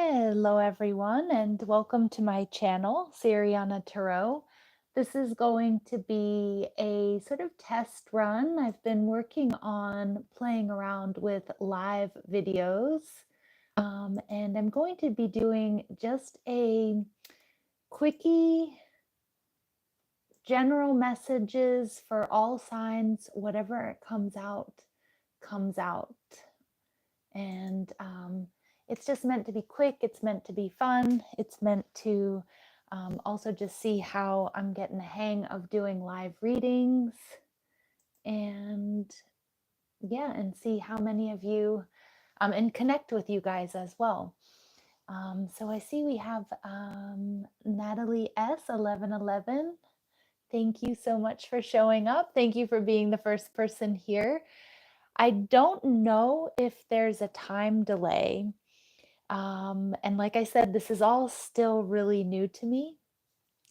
Hello, everyone, and welcome to my channel, Siriana Tarot. This is going to be a sort of test run. I've been working on playing around with live videos, and I'm going to be doing just a quickie general messages for all signs, whatever comes out, comes out. And it's just meant to be quick, it's meant to be fun, it's meant to also just see how I'm getting the hang of doing live readings, and yeah, and see how many of you and connect with you guys as well. So I see we have Natalie S 1111. Thank you so much for showing up. Thank you for being the first person here. I don't know if there's a time delay. And like I said, this is all still really new to me.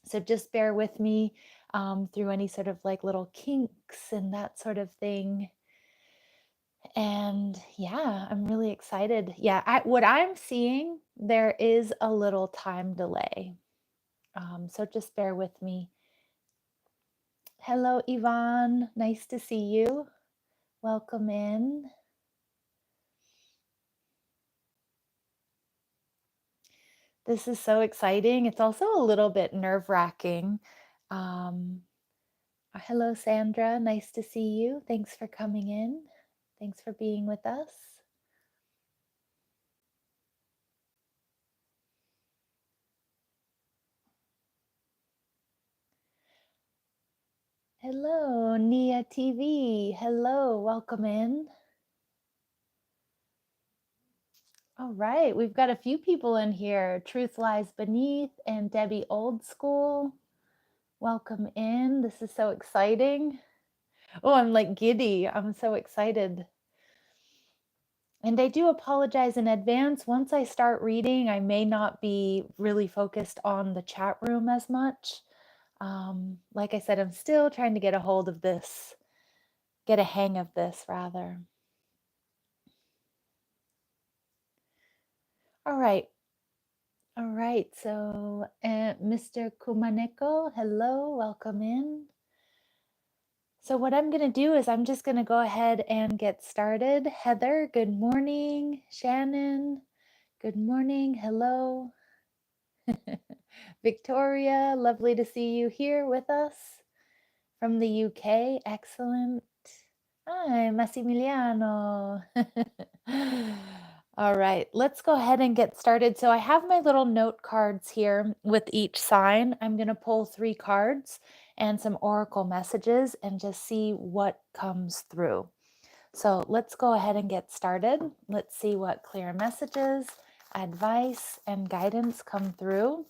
So just bear with me through any sort of like little kinks and that sort of thing. And yeah, I'm really excited. Yeah, what I'm seeing, there is a little time delay. So just bear with me. Hello, Yvonne. Nice to see you. Welcome in. This is so exciting. It's also a little bit nerve-wracking. Hello, Sandra. Nice to see you. Thanks for coming in. Thanks for being with us. Hello, Nia TV. Hello, welcome in. All right, we've got a few people in here. Truth Lies Beneath and Debbie Old School. Welcome in. This is so exciting. Oh, I'm like giddy. I'm so excited. And I do apologize in advance. Once I start reading, I may not be really focused on the chat room as much. Like I said, I'm still trying to get a hold of this, get a hang of this rather. All right. All right. So, Mr. Kumaneko, hello, welcome in. So what I'm going to do is I'm just going to go ahead and get started. Heather, good morning. Shannon, good morning. Hello. Victoria, lovely to see you here with us from the UK. Excellent. Hi, Massimiliano. All right, let's go ahead and get started. So I have my little note cards here with each sign. I'm going to pull 3 cards and some oracle messages and just see what comes through. So let's go ahead and get started. Let's see what clear messages, advice, and guidance come through.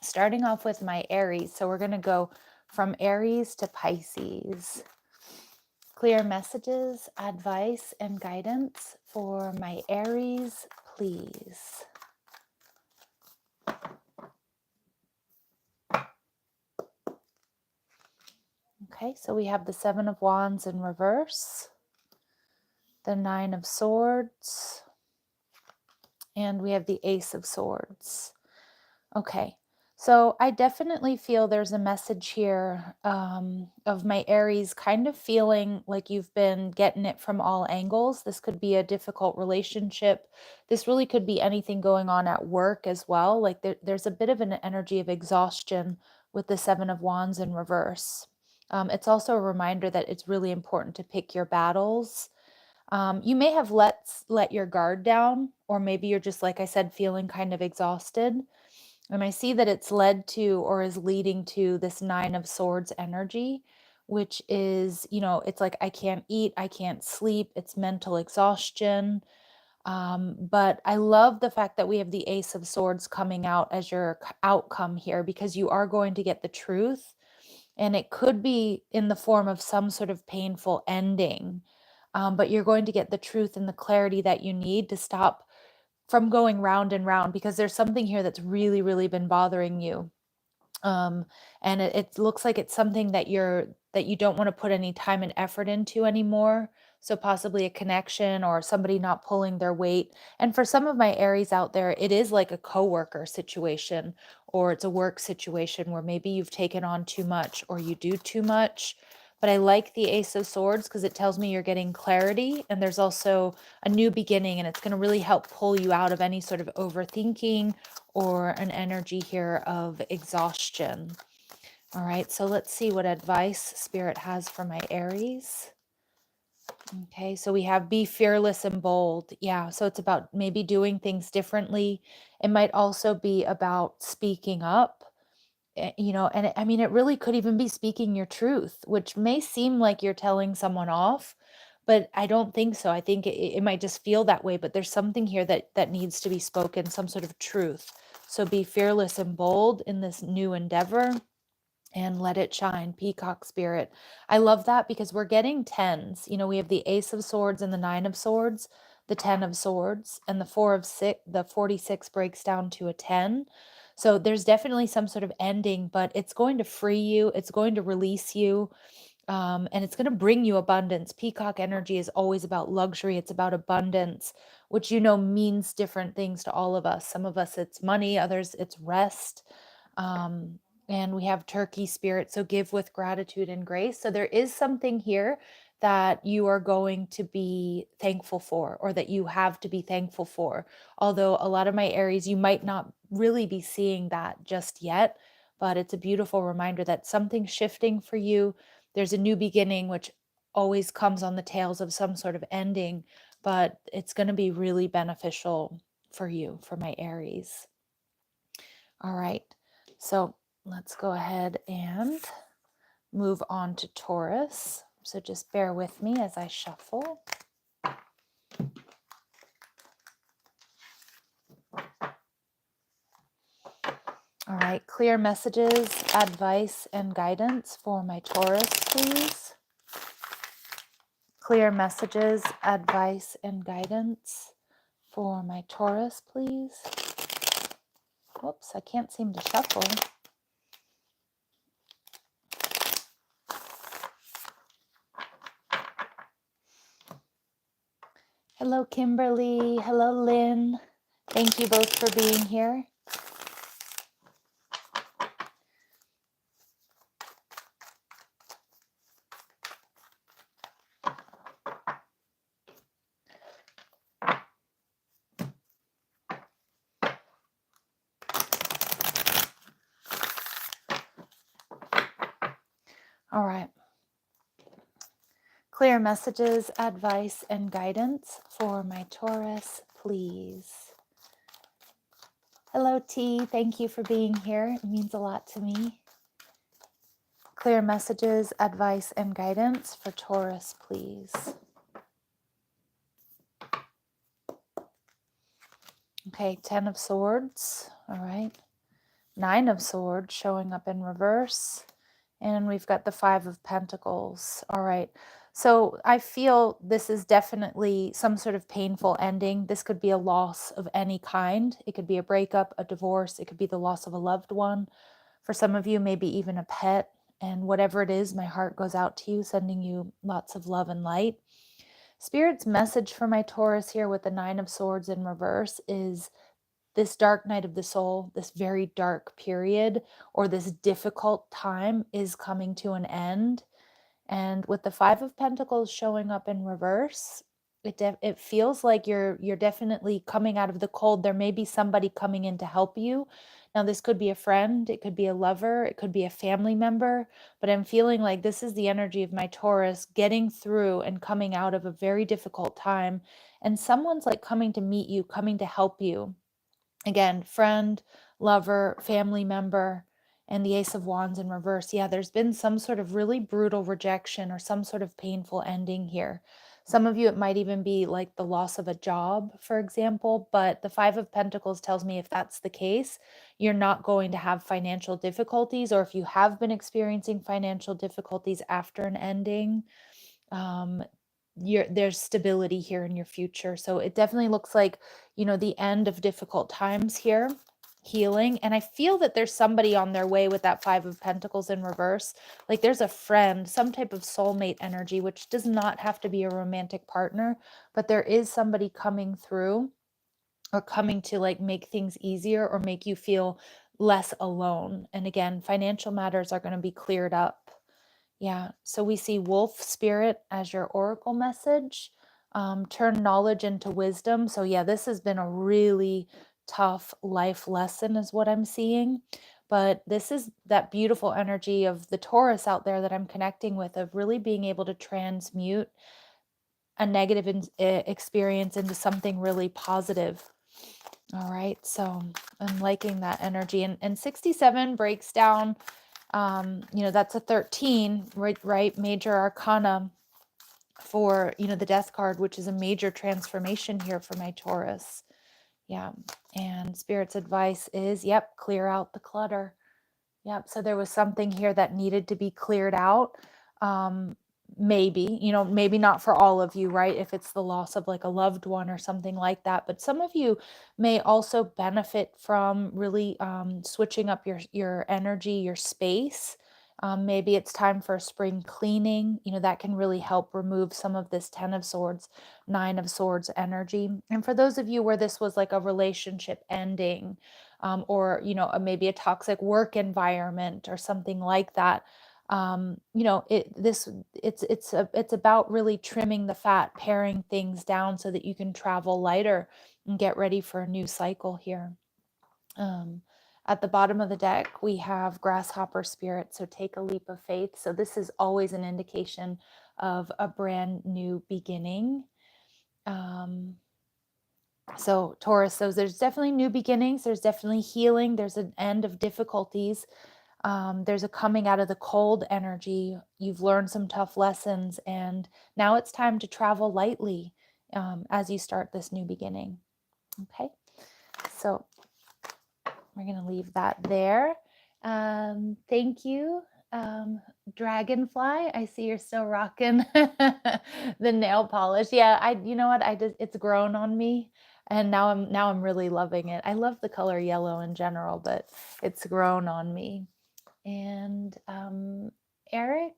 Starting off with my Aries. So we're going to go from Aries to Pisces. Clear messages, advice, and guidance for my Aries, please. Okay, so we have the 7 of Wands in reverse, the 9 of Swords, and we have the Ace of Swords. Okay, so I definitely feel there's a message here of my Aries kind of feeling like you've been getting it from all angles. This could be a difficult relationship. This really could be anything going on at work as well. Like there's a bit of an energy of exhaustion with the 7 of Wands in reverse. It's also a reminder that it's really important to pick your battles. You may have let your guard down, or maybe you're just, like I said, feeling kind of exhausted. And I see that it's led to or is leading to this 9 of Swords energy, which is, it's like I can't eat, I can't sleep, it's mental exhaustion. But I love the fact that we have the Ace of Swords coming out as your outcome here, because you are going to get the truth. And it could be in the form of some sort of painful ending. But you're going to get the truth and the clarity that you need to stop from going round and round, because there's something here that's really, really been bothering you. And it looks like it's something that you don't want to put any time and effort into anymore. So possibly a connection or somebody not pulling their weight. And for some of my Aries out there, it is like a coworker situation, or it's a work situation where maybe you've taken on too much or you do too much. But I like the Ace of Swords because it tells me you're getting clarity, and there's also a new beginning, and it's going to really help pull you out of any sort of overthinking or an energy here of exhaustion. All right, so let's see what advice Spirit has for my Aries. Okay, so we have be fearless and bold. Yeah, so it's about maybe doing things differently. It might also be about speaking up, you know, and I mean, it really could even be speaking your truth, which may seem like you're telling someone off, but I don't think so. I think it might just feel that way, but there's something here that needs to be spoken, some sort of truth. So be fearless and bold in this new endeavor and let it shine. Peacock spirit. I love that because we're getting tens. You know, we have the Ace of Swords and the Nine of Swords, the 10 of Swords, and the 4 of 6, the 46 breaks down to a 10. So there's definitely some sort of ending, but it's going to free you, it's going to release you, and it's going to bring you abundance. Peacock energy is always about luxury, it's about abundance, which, you know, means different things to all of us. Some of us it's money, others it's rest. Um, and we have turkey spirit, so give with gratitude and grace. So there is something here that you are going to be thankful for, or that you have to be thankful for. Although a lot of my Aries, you might not really be seeing that just yet, but it's a beautiful reminder that something's shifting for you. There's a new beginning, which always comes on the tails of some sort of ending, but it's going to be really beneficial for you, for my Aries. All right, so let's go ahead and move on to Taurus. So just bear with me as I shuffle. All right, clear messages, advice, and guidance for my Taurus, please. Clear messages, advice, and guidance for my Taurus, please. Whoops, I can't seem to shuffle. Hello, Kimberly. Hello, Lynn. Thank you both for being here. All right. Clear messages, advice, and guidance for my Taurus, please. Hello, T. Thank you for being here. It means a lot to me. Clear messages, advice, and guidance for Taurus, please. Okay, 10 of Swords. All right. 9 of Swords showing up in reverse. And we've got the 5 of Pentacles. All right. So I feel this is definitely some sort of painful ending. This could be a loss of any kind. It could be a breakup, a divorce. It could be the loss of a loved one. For some of you, maybe even a pet. And whatever it is, my heart goes out to you, sending you lots of love and light. Spirit's message for my Taurus here with the 9 of Swords in reverse is this dark night of the soul, this very dark period, or this difficult time is coming to an end. And with the 5 of Pentacles showing up in reverse, it feels like you're definitely coming out of the cold. There may be somebody coming in to help you. Now, this could be a friend, it could be a lover, it could be a family member, but I'm feeling like this is the energy of my Taurus getting through and coming out of a very difficult time. And someone's like coming to meet you, coming to help you. Again, friend, lover, family member, and the Ace of Wands in reverse. Yeah, there's been some sort of really brutal rejection or some sort of painful ending here. Some of you, it might even be like the loss of a job, for example, but the 5 of Pentacles tells me if that's the case, you're not going to have financial difficulties, or if you have been experiencing financial difficulties after an ending, there's stability here in your future. So it definitely looks like, you know, the end of difficult times here. healing. And I feel that there's somebody on their way with that Five of Pentacles in reverse. Like there's a friend, some type of soulmate energy, which does not have to be a romantic partner, but there is somebody coming through or coming to like make things easier or make you feel less alone. And again, financial matters are going to be cleared up. Yeah. So we see wolf spirit as your oracle message. Turn knowledge into wisdom. So yeah, this has been a really tough life lesson is what I'm seeing. But this is that beautiful energy of the Taurus out there that I'm connecting with, of really being able to transmute a negative experience into something really positive. All right. So I'm liking that energy. And 67 breaks down, that's a 13, right? Major arcana for, the death card, which is a major transformation here for my Taurus. Yeah. And Spirit's advice is, yep, clear out the clutter. Yep. So there was something here that needed to be cleared out. Maybe, maybe not for all of you, right? If it's the loss of like a loved one or something like that. But some of you may also benefit from really switching up your energy, your space. Maybe it's time for a spring cleaning. That can really help remove some of this 10 of Swords, 9 of Swords energy. And for those of you where this was like a relationship ending, or maybe a toxic work environment or something like that, it's about really trimming the fat, paring things down so that you can travel lighter and get ready for a new cycle here. At the bottom of the deck, we have grasshopper spirit, so take a leap of faith. So this is always an indication of a brand new beginning. So Taurus, so there's definitely new beginnings. There's definitely healing. There's an end of difficulties. There's a coming out of the cold energy. You've learned some tough lessons, and now it's time to travel lightly as you start this new beginning. Okay, so we're going to leave that there. Thank you, Dragonfly. I see you're still rocking the nail polish. Yeah, you know what? It's grown on me. And now I'm really loving it. I love the color yellow in general, but it's grown on me. And Eric,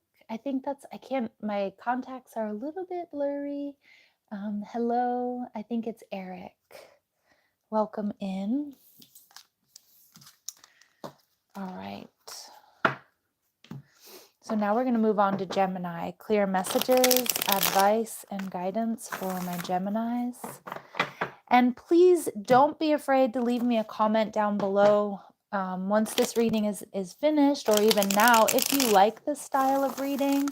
my contacts are a little bit blurry. Hello, I think it's Eric. Welcome in. All right. So now we're going to move on to Gemini. Clear messages, advice, and guidance for my Geminis. And please don't be afraid to leave me a comment down below once this reading is finished, or even now, if you like this style of reading.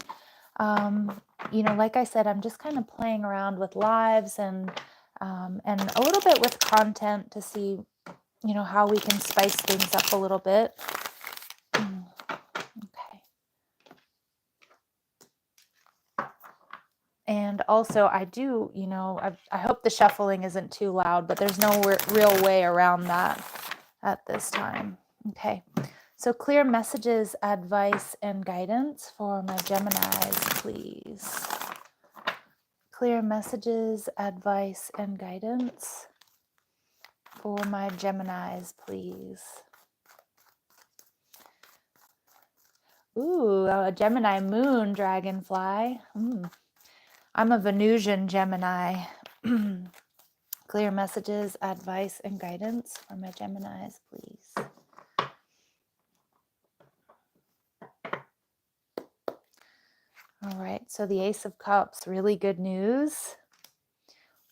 Like I said, I'm just kind of playing around with lives and a little bit with content to see, how we can spice things up a little bit. Okay. And also I do, I hope the shuffling isn't too loud, but there's no real way around that at this time. Okay. So clear messages, advice, and guidance for my Geminis, please. Clear messages, advice, and guidance for my Geminis, please. Ooh, a Gemini moon, Dragonfly. I'm a Venusian Gemini. Clear messages, advice, and guidance for my Geminis, please. All right, so the Ace of Cups, really good news.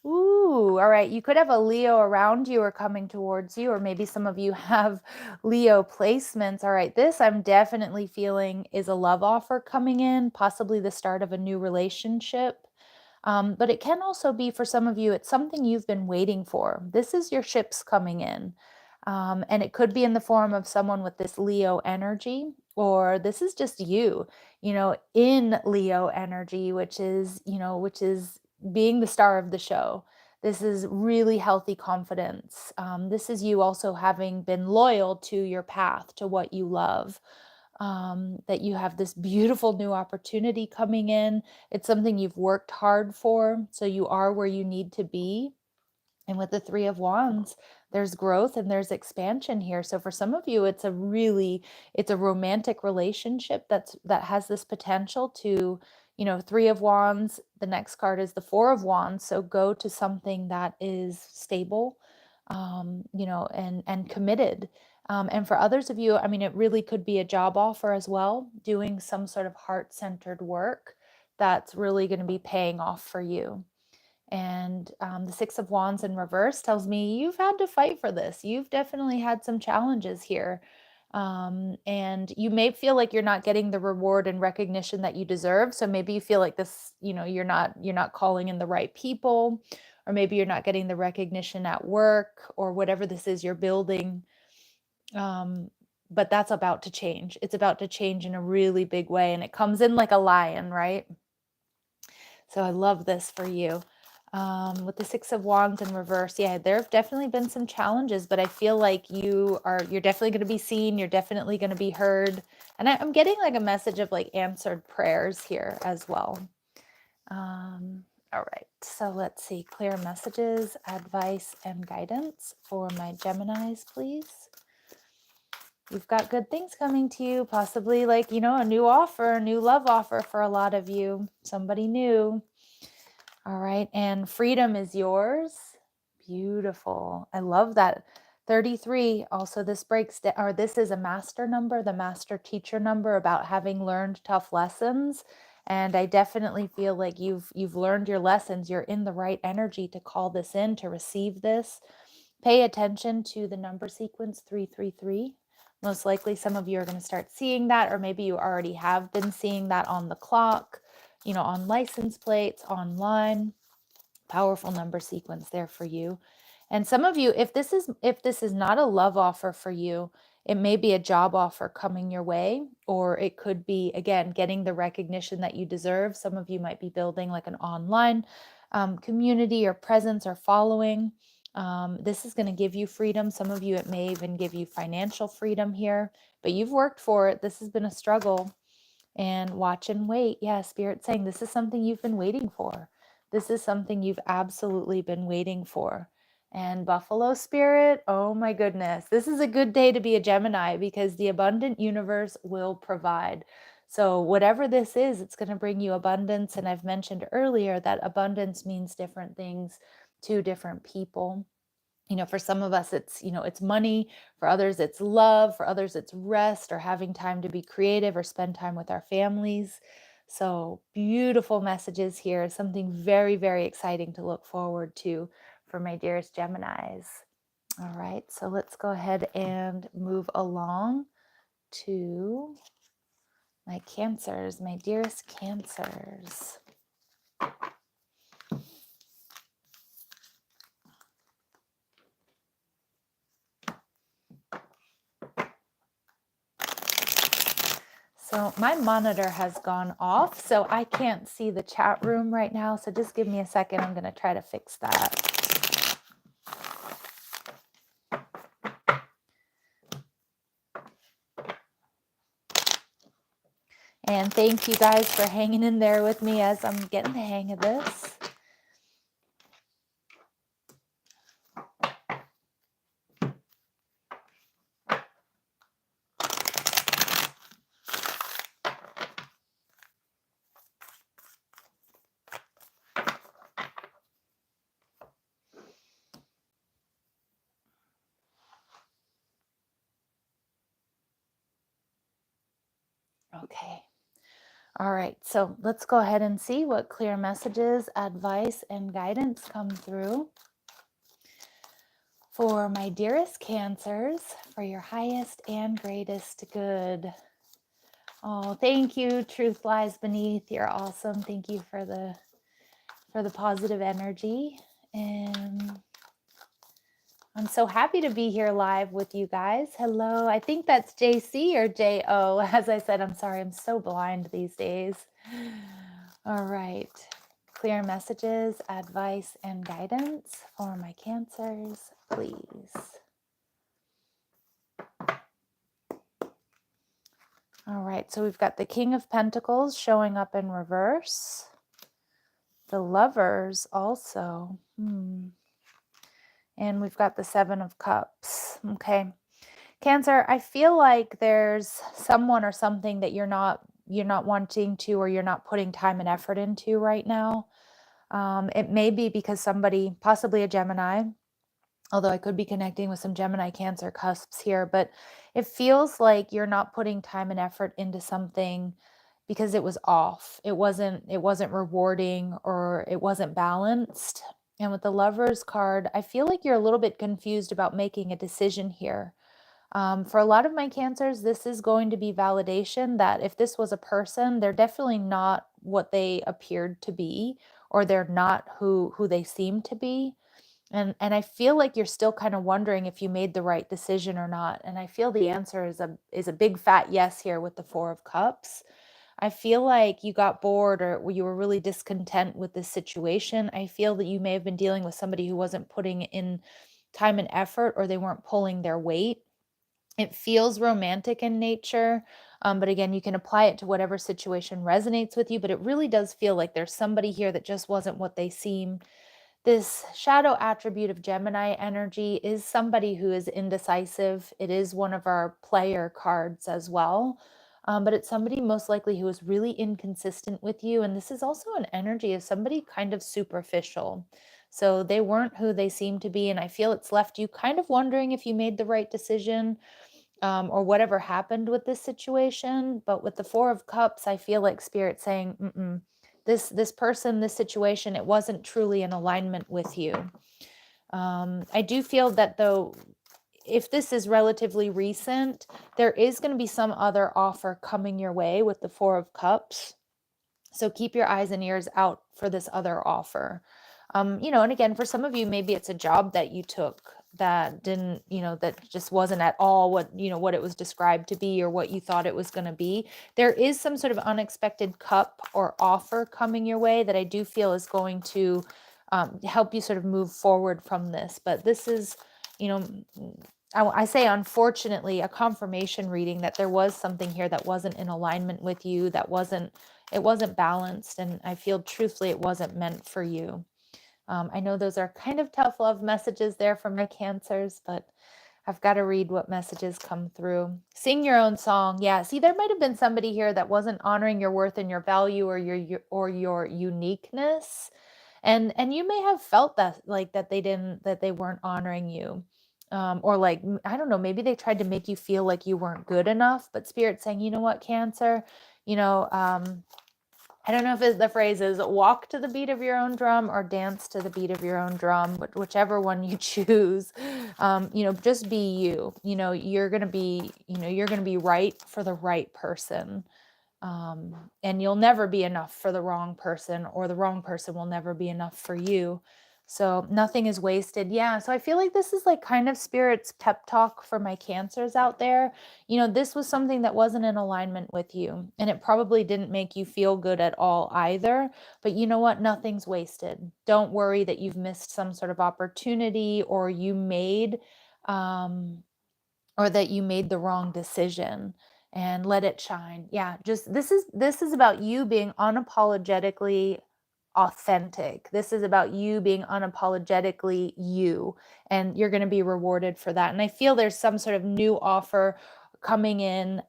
Ooh, all right, you could have a Leo around you or coming towards you, or maybe some of you have Leo placements. All right, this I'm definitely feeling is a love offer coming in, possibly the start of a new relationship. But it can also be, for some of you, it's something you've been waiting for. This is your ships coming in. And it could be in the form of someone with this Leo energy, or this is just you, in Leo energy, which is being the star of the show. This is really healthy confidence. This is you also having been loyal to your path, to what you love. That you have this beautiful new opportunity coming in. It's something you've worked hard for, so you are where you need to be. And with the Three of Wands, there's growth and there's expansion here. So for some of you, it's a romantic relationship that has this potential to, Three of Wands. The next card is the Four of Wands. So go to something that is stable, and committed. And for others of you, I mean, it really could be a job offer as well, doing some sort of heart-centered work that's really going to be paying off for you. And the Six of Wands in reverse tells me you've had to fight for this. You've definitely had some challenges here. And you may feel like you're not getting the reward and recognition that you deserve. So maybe you feel like this, you're not calling in the right people, or maybe you're not getting the recognition at work, or whatever this is you're building. But that's about to change. It's about to change in a really big way. And it comes in like a lion, right? So I love this for you. With the Six of Wands in reverse, yeah, there have definitely been some challenges, but I feel like you're definitely going to be seen. You're definitely going to be heard. And I'm getting like a message of like answered prayers here as well. All right, so let's see. Clear messages, advice, and guidance for my Geminis, please. You've got good things coming to you, possibly like, a new offer, a new love offer for a lot of you, somebody new. All right, and freedom is yours. Beautiful. I love that. 33. Also, this breaks down, or this is a master number, the master teacher number, about having learned tough lessons. And I definitely feel like you've learned your lessons. You're in the right energy to call this in, to receive this. Pay attention to the number sequence 333. Most likely some of you are going to start seeing that, or maybe you already have been seeing that on the clock, on license plates, online. Powerful number sequence there for you. And some of you, if this is not a love offer for you, it may be a job offer coming your way, or it could be, again, getting the recognition that you deserve. Some of you might be building like an online community or presence or following. This is going to give you freedom. Some of you, it may even give you financial freedom here, but you've worked for it. This has been a struggle. And watch and wait. Yeah, Spirit's saying this is something you've been waiting for. This is something you've absolutely been waiting for. And Buffalo Spirit, oh my goodness, this is a good day to be a Gemini, because the abundant universe will provide. So whatever this is, it's going to bring you abundance. And I've mentioned earlier that abundance means different things to different people. For some of us, it's money. For others, it's love. For others, it's rest, or having time to be creative, or spend time with our families. So beautiful messages here. Something very, very exciting to look forward to for my dearest Geminis. All right, so let's go ahead and move along to my Cancers, my dearest Cancers. So my monitor has gone off, so I can't see the chat room right now. So just give me a second. I'm going to try to fix that. And thank you guys for hanging in there with me as I'm getting the hang of this. Okay. All right, so let's go ahead and see what clear messages, advice, and guidance come through for my dearest Cancers, for your highest and greatest good. Oh, thank you. Truth lies beneath. You're awesome. Thank you for the positive energy. And I'm so happy to be here live with you guys. Hello. I think that's JC or JO. As I said, I'm sorry. I'm so blind these days. All right. Clear messages, advice, and guidance for my Cancers, please. All right. So we've got the King of Pentacles showing up in reverse. The Lovers also. And we've got the Seven of Cups. Okay. Cancer, I feel like there's someone or something that you're not wanting to, or you're not putting time and effort into right now. It may be because somebody, possibly a Gemini, although I could be connecting with some Gemini Cancer cusps here, but it feels like you're not putting time and effort into something because it was off. It wasn't rewarding, or it wasn't balanced. And with the Lovers card, I feel like you're a little bit confused about making a decision here. For a lot of my Cancers, this is going to be validation that if this was a person, they're definitely not what they appeared to be, or they're not who they seem to be. And I feel like you're still kind of wondering if you made the right decision or not. And I feel the answer is a big fat yes here with the Four of Cups. I feel like you got bored, or you were really discontent with this situation. I feel that you may have been dealing with somebody who wasn't putting in time and effort, or they weren't pulling their weight. It feels romantic in nature, but again, you can apply it to whatever situation resonates with you, but it really does feel like there's somebody here that just wasn't what they seem. This shadow attribute of Gemini energy is somebody who is indecisive. It is one of our player cards as well, but it's somebody most likely who is really inconsistent with you, and this is also an energy of somebody kind of superficial. So they weren't who they seem to be, and I feel it's left you kind of wondering if you made the right decision, or whatever happened with this situation. But with the Four of Cups, I feel like Spirit saying, this person, this situation, it wasn't truly in alignment with you. I do feel that, though, if this is relatively recent, there is going to be some other offer coming your way with the Four of Cups. So keep your eyes and ears out for this other offer. And again, for some of you, maybe it's a job that you took that didn't, that just wasn't at all what it was described to be, or what you thought it was going to be. There is some sort of unexpected cup or offer coming your way that I do feel is going to help you sort of move forward from this. But this is, I say, unfortunately, a confirmation reading that there was something here that wasn't in alignment with you, it wasn't balanced, and I feel truthfully it wasn't meant for you. I know those are kind of tough love messages there from my Cancers, but I've got to read what messages come through. Sing your own song. Yeah, see, there might have been somebody here that wasn't honoring your worth and your value, or your uniqueness. And you may have felt that, like, that they weren't honoring you. Or like, I don't know, maybe they tried to make you feel like you weren't good enough, but Spirit's saying, you know what, Cancer, I don't know if the phrase is walk to the beat of your own drum or dance to the beat of your own drum, but whichever one you choose, just be you. You're going to be right for the right person. And you'll never be enough for the wrong person, or the wrong person will never be enough for you. So nothing is wasted. Yeah. So I feel like this is like kind of Spirit's pep talk for my Cancers out there. This was something that wasn't in alignment with you, and it probably didn't make you feel good at all either. But you know what? Nothing's wasted. Don't worry that you've missed some sort of opportunity, or or that you made the wrong decision, and let it shine. Yeah, just this is about you being unapologetically authentic. This is about you being unapologetically you, and you're going to be rewarded for that. And I feel there's some sort of new offer coming in,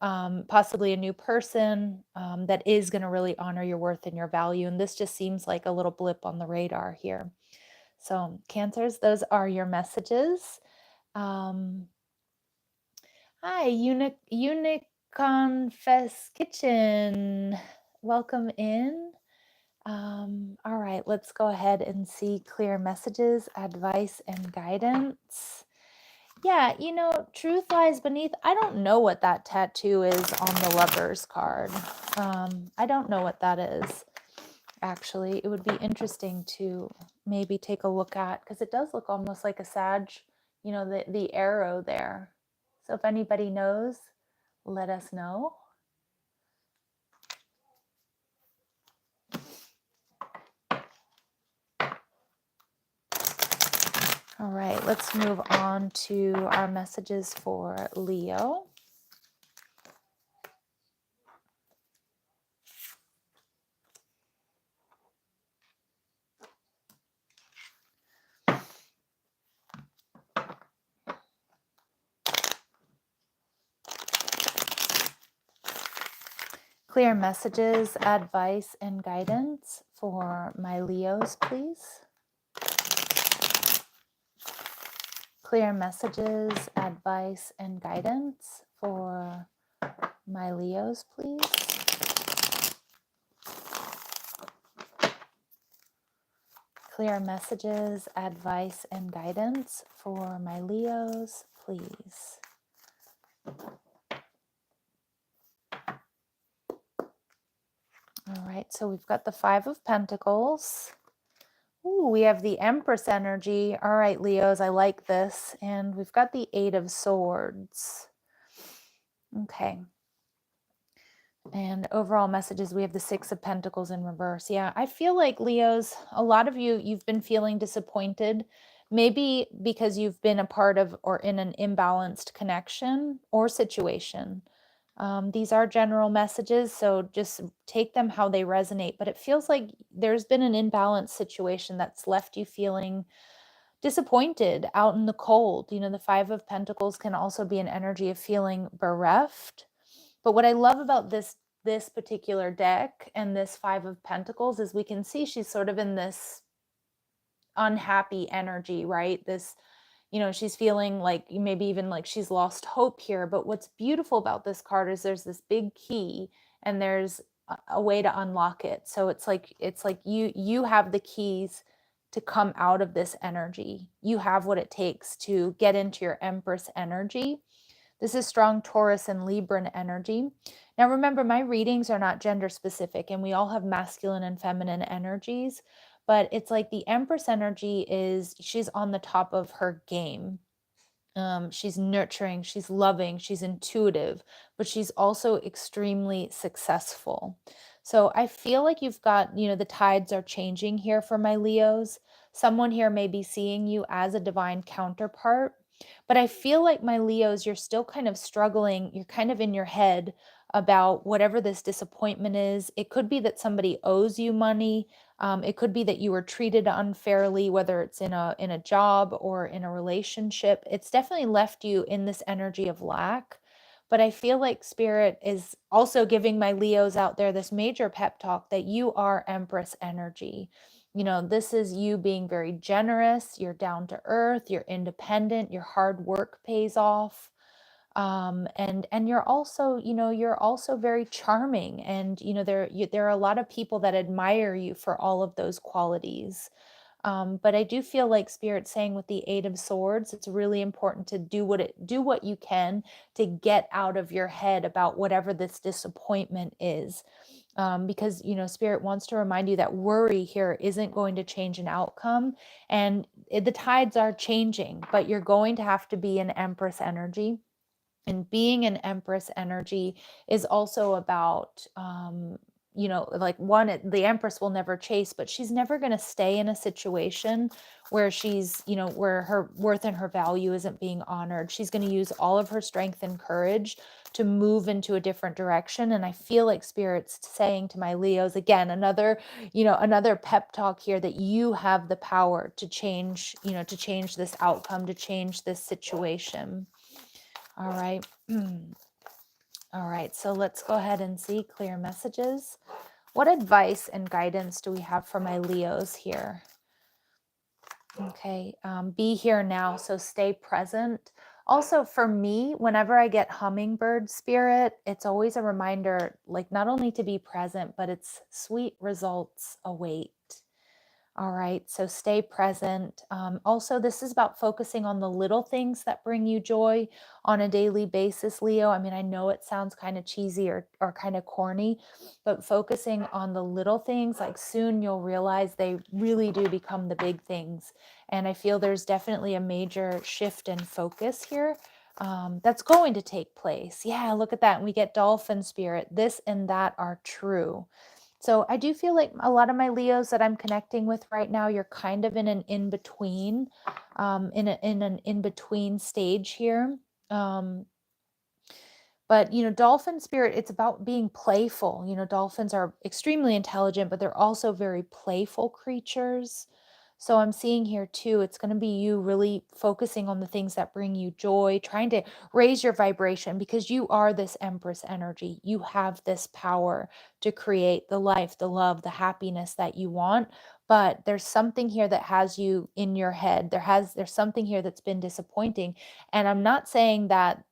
possibly a new person that is going to really honor your worth and your value. And this just seems like a little blip on the radar here. So Cancers, those are your messages. Hi, Uniconfess Kitchen. Welcome in. All right, let's go ahead and see clear messages, advice, and guidance. Yeah, truth lies beneath. I don't know what that tattoo is on the Lovers card. I don't know what that is. Actually, it would be interesting to maybe take a look at, because it does look almost like a Sag, the arrow there. So if anybody knows, let us know. All right, let's move on to our messages for Leo. Clear messages, advice, and guidance for my Leos, please. Clear messages, advice, and guidance for my Leos, please. Clear messages, advice, and guidance for my Leos, please. All right, so we've got the Five of Pentacles. Ooh, we have the Empress energy. All right, Leos, I like this. And we've got the Eight of Swords. Okay. And overall messages, we have the Six of Pentacles in reverse. Yeah, I feel like, Leos, a lot of you, you've been feeling disappointed, maybe because you've been a part of or in an imbalanced connection or situation. These are general messages, so just take them how they resonate. But it feels like there's been an imbalanced situation that's left you feeling disappointed, out in the cold. You know, the Five of Pentacles can also be an energy of feeling bereft. But what I love about this particular deck and this Five of Pentacles is we can see she's sort of in this unhappy energy, right? This, you know, she's feeling like maybe even like she's lost hope here. But what's beautiful about this card is there's this big key and there's a way to unlock it. So it's like you have the keys to come out of this energy. You have what it takes to get into your Empress energy. This is strong Taurus and Libra energy. Now remember, my readings are not gender specific and we all have masculine and feminine energies, but it's like the Empress energy is, she's on the top of her game. She's nurturing, she's loving, she's intuitive, but she's also extremely successful. So I feel like you've got, you know, the tides are changing here for my Leos. Someone here may be seeing you as a divine counterpart, but I feel like my Leos, you're still kind of struggling. You're kind of in your head about whatever this disappointment is. It could be that somebody owes you money. It could be that you were treated unfairly, whether it's in a job or in a relationship. It's definitely left you in this energy of lack. But I feel like Spirit is also giving my Leos out there this major pep talk that you are Empress energy. You know, this is you being very generous, you're down to earth, you're independent, your hard work pays off. And you're also, you know, you're also very charming, and you know there are a lot of people that admire you for all of those qualities. But I do feel like Spirit saying with the Eight of Swords, it's really important to do what you can to get out of your head about whatever this disappointment is. Because, you know, Spirit wants to remind you that worry here isn't going to change an outcome, and the tides are changing, but you're going to have to be an Empress energy. And being an Empress energy is also about, you know, like the Empress will never chase, but she's never going to stay in a situation where she's, you know, where her worth and her value isn't being honored. She's going to use all of her strength and courage to move into a different direction. And I feel like Spirit's saying to my Leos, again, another pep talk here, that you have the power to change, you know, to change this outcome, to change this situation. All right. All right. So let's go ahead and see clear messages. What advice and guidance do we have for my Leos here? Okay. Be here now. So stay present. Also for me, whenever I get hummingbird spirit, it's always a reminder, like not only to be present, but it's sweet results await. All right, so stay present. Also, this is about focusing on the little things that bring you joy on a daily basis, Leo. I mean, I know it sounds kind of cheesy or kind of corny, but focusing on the little things, like soon you'll realize they really do become the big things. And I feel there's definitely a major shift in focus here that's going to take place. Yeah, look at that. And we get dolphin spirit. This and that are true. So I do feel like a lot of my Leos that I'm connecting with right now, you're kind of in an in-between, in an in-between stage here. But, you know, dolphin spirit, it's about being playful. You know, dolphins are extremely intelligent, but they're also very playful creatures. So I'm seeing here too, it's going to be you really focusing on the things that bring you joy, trying to raise your vibration because you are this Empress energy. You have this power to create the life, the love, the happiness that you want. But there's something here that has you in your head. There's something here that's been disappointing. And I'm not saying that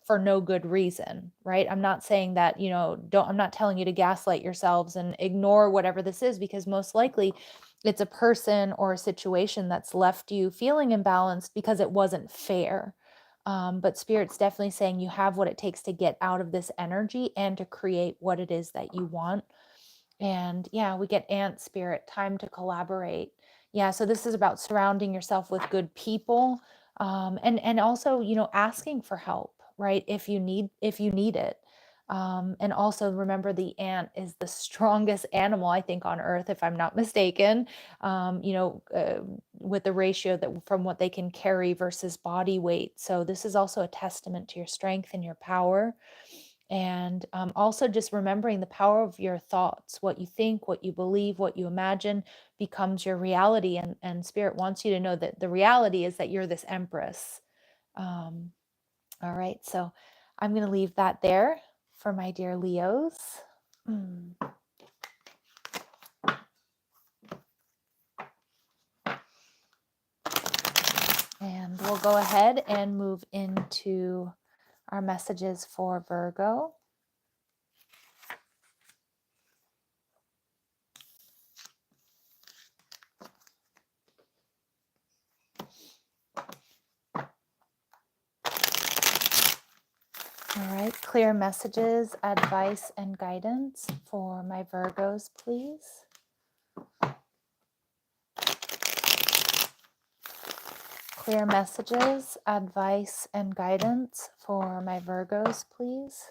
for no good reason, right? I'm not saying that, I'm not telling you to gaslight yourselves and ignore whatever this is, because most likely it's a person or a situation that's left you feeling imbalanced because it wasn't fair. But Spirit's definitely saying you have what it takes to get out of this energy and to create what it is that you want. And yeah, we get Ant Spirit, time to collaborate. Yeah, so this is about surrounding yourself with good people, and also, asking for help, right? If you need it. And also remember, the ant is the strongest animal, I think, on earth, if I'm not mistaken. With the ratio that from what they can carry versus body weight. So this is also a testament to your strength and your power. And also just remembering the power of your thoughts. What you think, what you believe, what you imagine becomes your reality. And Spirit wants you to know that the reality is that you're this Empress. Um, all right, so I'm going to leave that there for my dear Leos. Mm. And we'll go ahead and move into our messages for Virgo. All right, clear messages, advice, and guidance for my Virgos, please. Clear messages, advice, and guidance for my Virgos, please.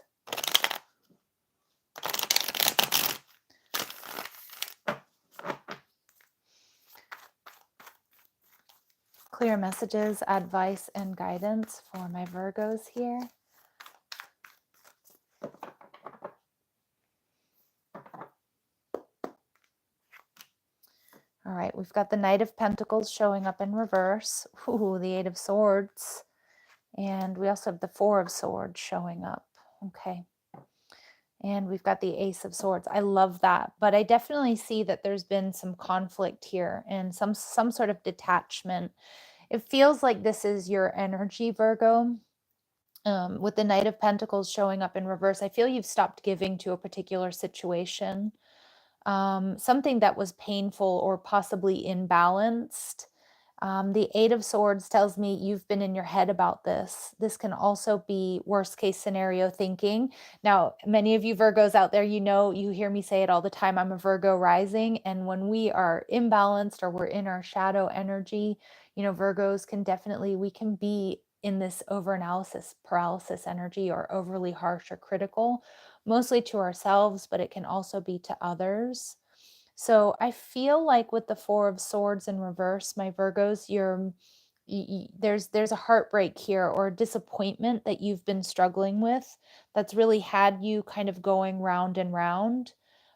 Clear messages, advice, and guidance for my Virgos here. All right, we've got the Knight of Pentacles showing up in reverse. Ooh, the Eight of Swords. And we also have the Four of Swords showing up. Okay. And we've got the Ace of Swords. I love that. But I definitely see that there's been some conflict here and some sort of detachment. It feels like this is your energy, Virgo. With the Knight of Pentacles showing up in reverse, I feel you've stopped giving to a particular situation. Something that was painful or possibly imbalanced. The Eight of Swords tells me you've been in your head about this. This can also be worst case scenario thinking. Now, many of you Virgos out there, you hear me say it all the time. I'm a Virgo rising. And when we are imbalanced or we're in our shadow energy, Virgos we can be in this overanalysis paralysis energy or overly harsh or critical, mostly to ourselves, but it can also be to others. So I feel like with the Four of Swords in reverse, my Virgos, there's a heartbreak here or a disappointment that you've been struggling with that's really had you kind of going round and round.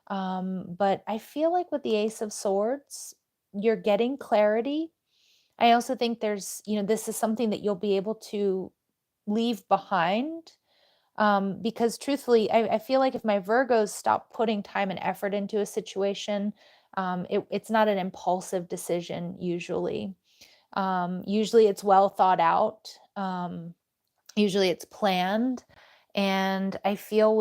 But I feel like with the Ace of Swords, you're getting clarity. I also think this is something that you'll be able to leave behind. Because truthfully, I feel like if my Virgos stop putting time and effort into a situation, it's not an impulsive decision usually. Usually it's well thought out. Usually it's planned. And I feel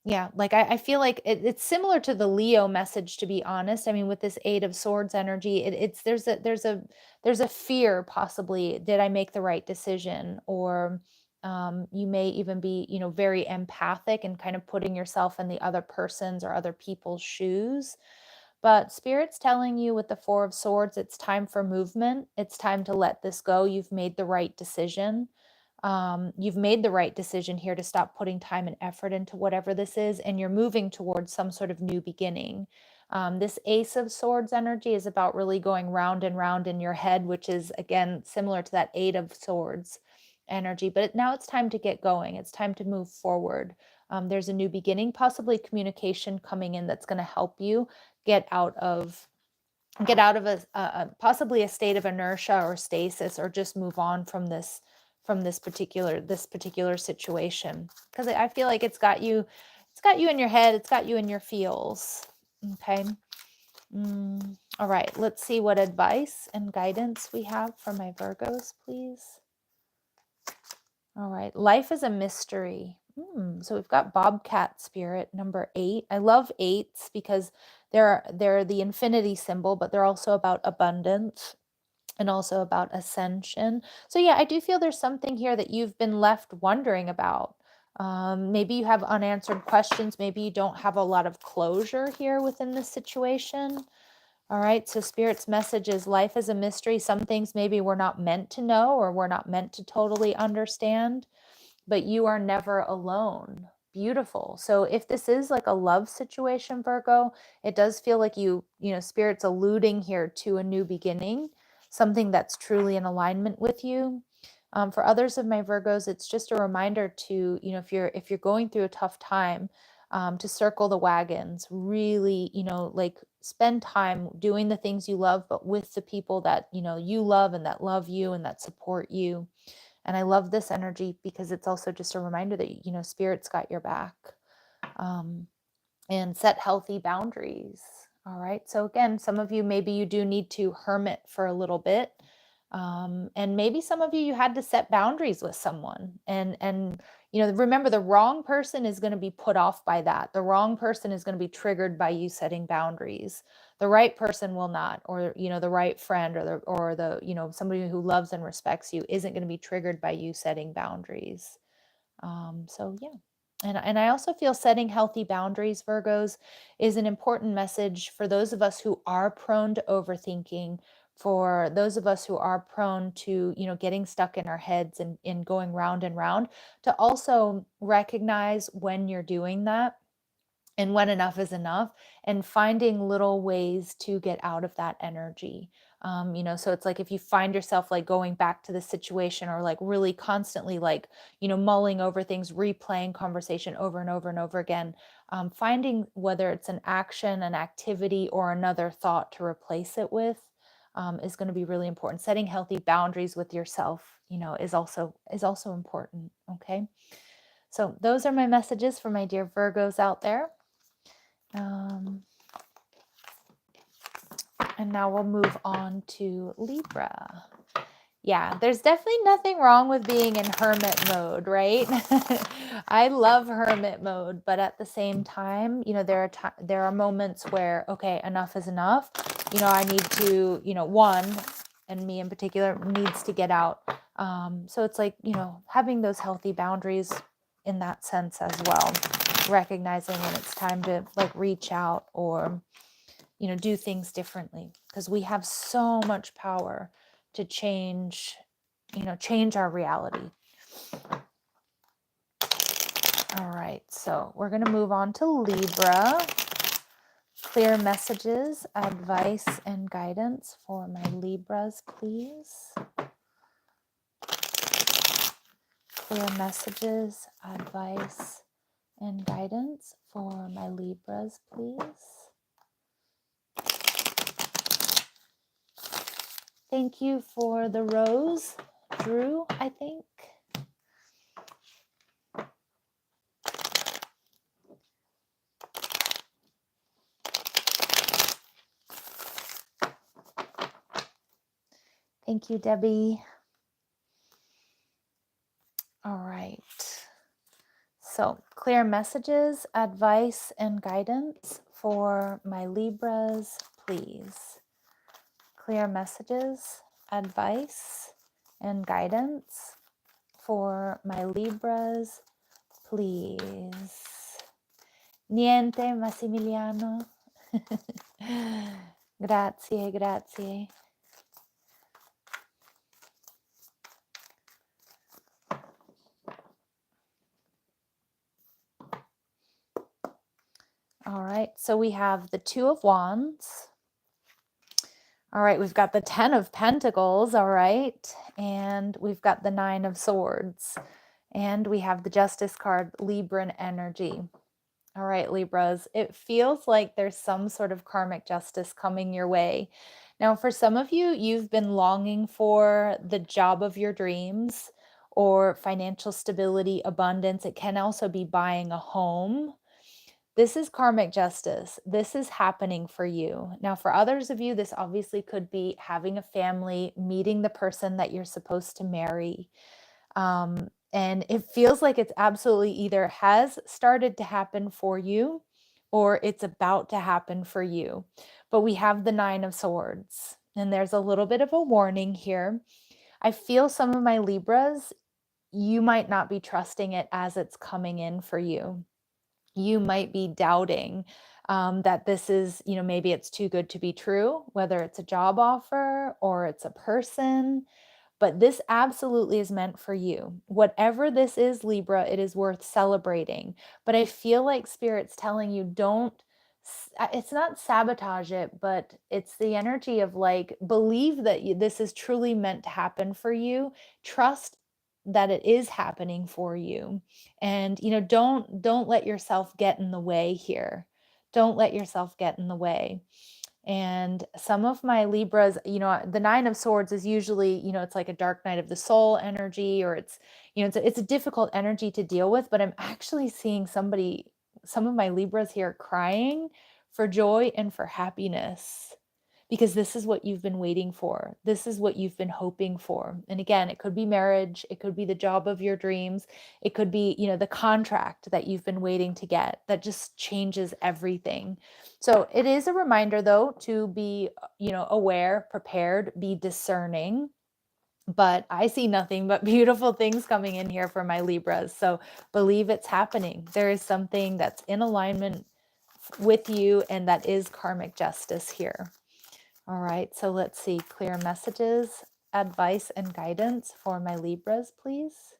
I feel like it's similar to the Leo message, to be honest. I mean, with this Eight of Swords energy, there's a fear, possibly, did I make the right decision? Or you may even be, very empathic and kind of putting yourself in the other person's or other people's shoes. But Spirit's telling you with the Four of Swords, it's time for movement. It's time to let this go. You've made the right decision. You've made the right decision here to stop putting time and effort into whatever this is, and you're moving towards some sort of new beginning. This Ace of Swords energy is about really going round and round in your head, which is, again, similar to that Eight of Swords energy. But now it's time to get going. It's time to move forward. There's a new beginning, possibly communication coming in that's going to help you get out of get out of possibly a state of inertia or stasis, or just move on from this particular situation, because I feel like it's got you in your head, it's got you in your feels. Okay. All right, let's see what advice and guidance we have for my Virgos, please. All right, life is a mystery. So we've got Bobcat spirit, number 8. I love 8s because they're the infinity symbol, but they're also about abundance and also about ascension. So yeah, I do feel there's something here that you've been left wondering about. Maybe you have unanswered questions. Maybe you don't have a lot of closure here within this situation. All right, so Spirit's message is life is a mystery. Some things maybe we're not meant to know, or we're not meant to totally understand, but you are never alone. Beautiful. So if this is like a love situation, Virgo, it does feel like Spirit's alluding here to a new beginning, something that's truly in alignment with you. For others of my Virgos, it's just a reminder to, if you're going through a tough time, to circle the wagons, really, like spend time doing the things you love, but with the people that, you love and that love you and that support you. And I love this energy because it's also just a reminder that, Spirit's got your back. And set healthy boundaries. All right. So again, some of you, maybe you do need to hermit for a little bit. And maybe some of you had to set boundaries with someone, and remember, the wrong person is going to be put off by that. The wrong person is going to be triggered by you setting boundaries. The right person will not, or the right friend, or the somebody who loves and respects you isn't going to be triggered by you setting boundaries. So yeah. And I also feel setting healthy boundaries, Virgos, is an important message for those of us who are prone to overthinking, for those of us who are prone to, getting stuck in our heads and going round and round, to also recognize when you're doing that and when enough is enough, and finding little ways to get out of that energy. So it's like if you find yourself like going back to the situation, or like really constantly like, mulling over things, replaying conversation over and over and over again, finding whether it's an action, an activity, or another thought to replace it with, is going to be really important. Setting healthy boundaries with yourself, is also important. Okay. So those are my messages for my dear Virgos out there. And now we'll move on to Libra. Yeah, there's definitely nothing wrong with being in hermit mode, right? I love hermit mode, but at the same time, there are moments where, okay, enough is enough. I need to, one, and me in particular, needs to get out. So it's like, having those healthy boundaries in that sense as well, recognizing when it's time to like reach out, or do things differently, because we have so much power to change our reality. All right, so we're going to move on to Libra. Clear messages, advice, and guidance for my Libras, please. Clear messages, advice, and guidance for my Libras, please. Thank you for the rose, Drew, I think. Thank you, Debbie. All right. So, clear messages, advice, and guidance for my Libras, please. Clear messages, advice, and guidance for my Libras, please. Niente, Massimiliano. Grazie, grazie. All right, so we have the Two of Wands. All right, we've got the 10 of Pentacles, all right, and we've got the 9 of Swords, and we have the Justice card, Libran energy. All right, Libras, it feels like there's some sort of karmic justice coming your way. Now, for some of you, you've been longing for the job of your dreams or financial stability, abundance. It can also be buying a home. This is karmic justice. This is happening for you. Now, for others of you, this obviously could be having a family, meeting the person that you're supposed to marry. And it feels like it's absolutely either has started to happen for you or it's about to happen for you. But we have the Nine of Swords, and there's a little bit of a warning here. I feel some of my Libras, you might not be trusting it as it's coming in for you. You might be doubting that this is, maybe it's too good to be true, whether it's a job offer or it's a person. But this absolutely is meant for you. Whatever this is, Libra, it is worth celebrating. But I feel like Spirit's telling you it's not sabotage it, but it's the energy of like, believe that this is truly meant to happen for you. Trust that it is happening for you. And, don't let yourself get in the way here. Don't let yourself get in the way. And some of my Libras, the Nine of Swords is usually, it's like a dark night of the soul energy, or it's a difficult energy to deal with. But I'm actually seeing some of my Libras here crying for joy and for happiness, because this is what you've been waiting for. This is what you've been hoping for. And again, it could be marriage. It could be the job of your dreams. It could be, the contract that you've been waiting to get that just changes everything. So it is a reminder, though, to be, aware, prepared, be discerning. But I see nothing but beautiful things coming in here for my Libras. So believe it's happening. There is something that's in alignment with you, and that is karmic justice here. All right, so let's see. Clear messages, advice, and guidance for my Libras, please.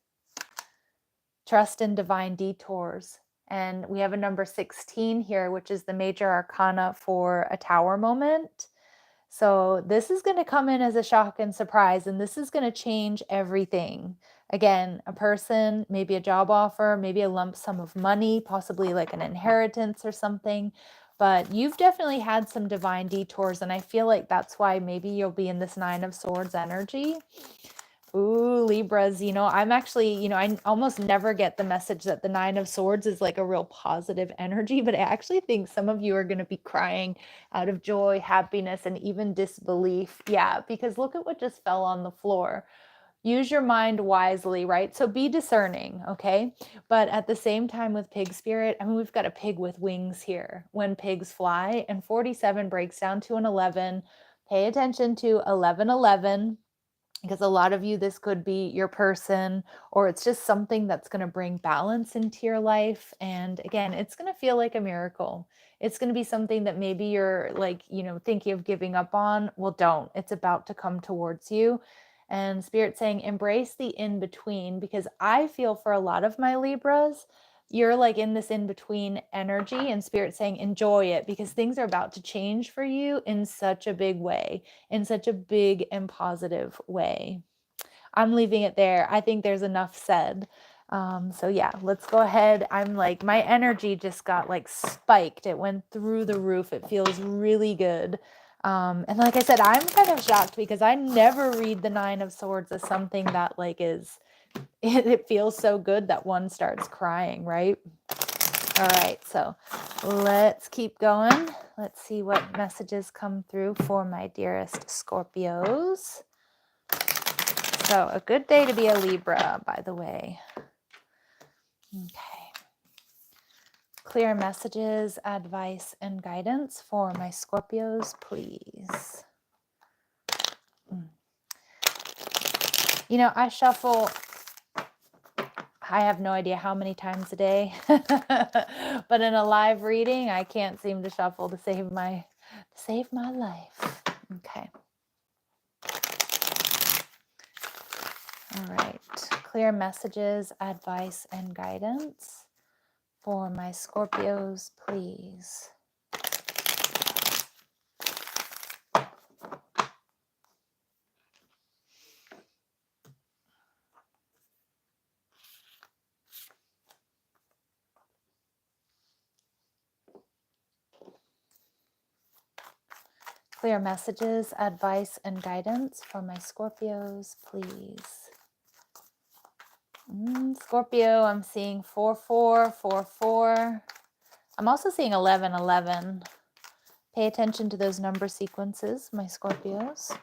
Trust in divine detours. And we have a number 16 here, which is the major arcana for a tower moment. So this is going to come in as a shock and surprise, and this is going to change everything. Again, a person, maybe a job offer, maybe a lump sum of money, possibly like an inheritance or something. But you've definitely had some divine detours, and I feel like that's why maybe you'll be in this Nine of Swords energy. Ooh, Libras, I'm actually, I almost never get the message that the Nine of Swords is like a real positive energy, but I actually think some of you are going to be crying out of joy, happiness, and even disbelief. Yeah, because look at what just fell on the floor. Use your mind wisely, right? So be discerning, okay? But at the same time with pig spirit, we've got a pig with wings here when pigs fly, and 47 breaks down to an 11. Pay attention to 1111. Because a lot of you, this could be your person, or it's just something that's going to bring balance into your life. And again, it's going to feel like a miracle. It's going to be something that maybe you're like, thinking of giving up on. Well, don't. It's about to come towards you. And Spirit saying, embrace the in-between, because I feel for a lot of my Libras, you're like in this in-between energy, and Spirit saying, enjoy it, because things are about to change for you in such a big way, in such a big and positive way. I'm leaving it there. I think there's enough said. So yeah, let's go ahead. I'm like, my energy just got like spiked. It went through the roof. It feels really good. And like I said, I'm kind of shocked because I never read the Nine of Swords as something that like it feels so good that one starts crying, right? All right, so let's keep going. Let's see what messages come through for my dearest Scorpios. So a good day to be a Libra, by the way. Okay. Clear messages, advice, and guidance for my Scorpios, please. I shuffle, I have no idea how many times a day, but in a live reading, I can't seem to shuffle to save my life. Okay. All right. Clear messages, advice, and guidance for my Scorpios, please. Clear messages, advice, and guidance for my Scorpios, please. Scorpio, I'm seeing 4444. I'm also seeing 1111. Pay attention to those number sequences, my Scorpios.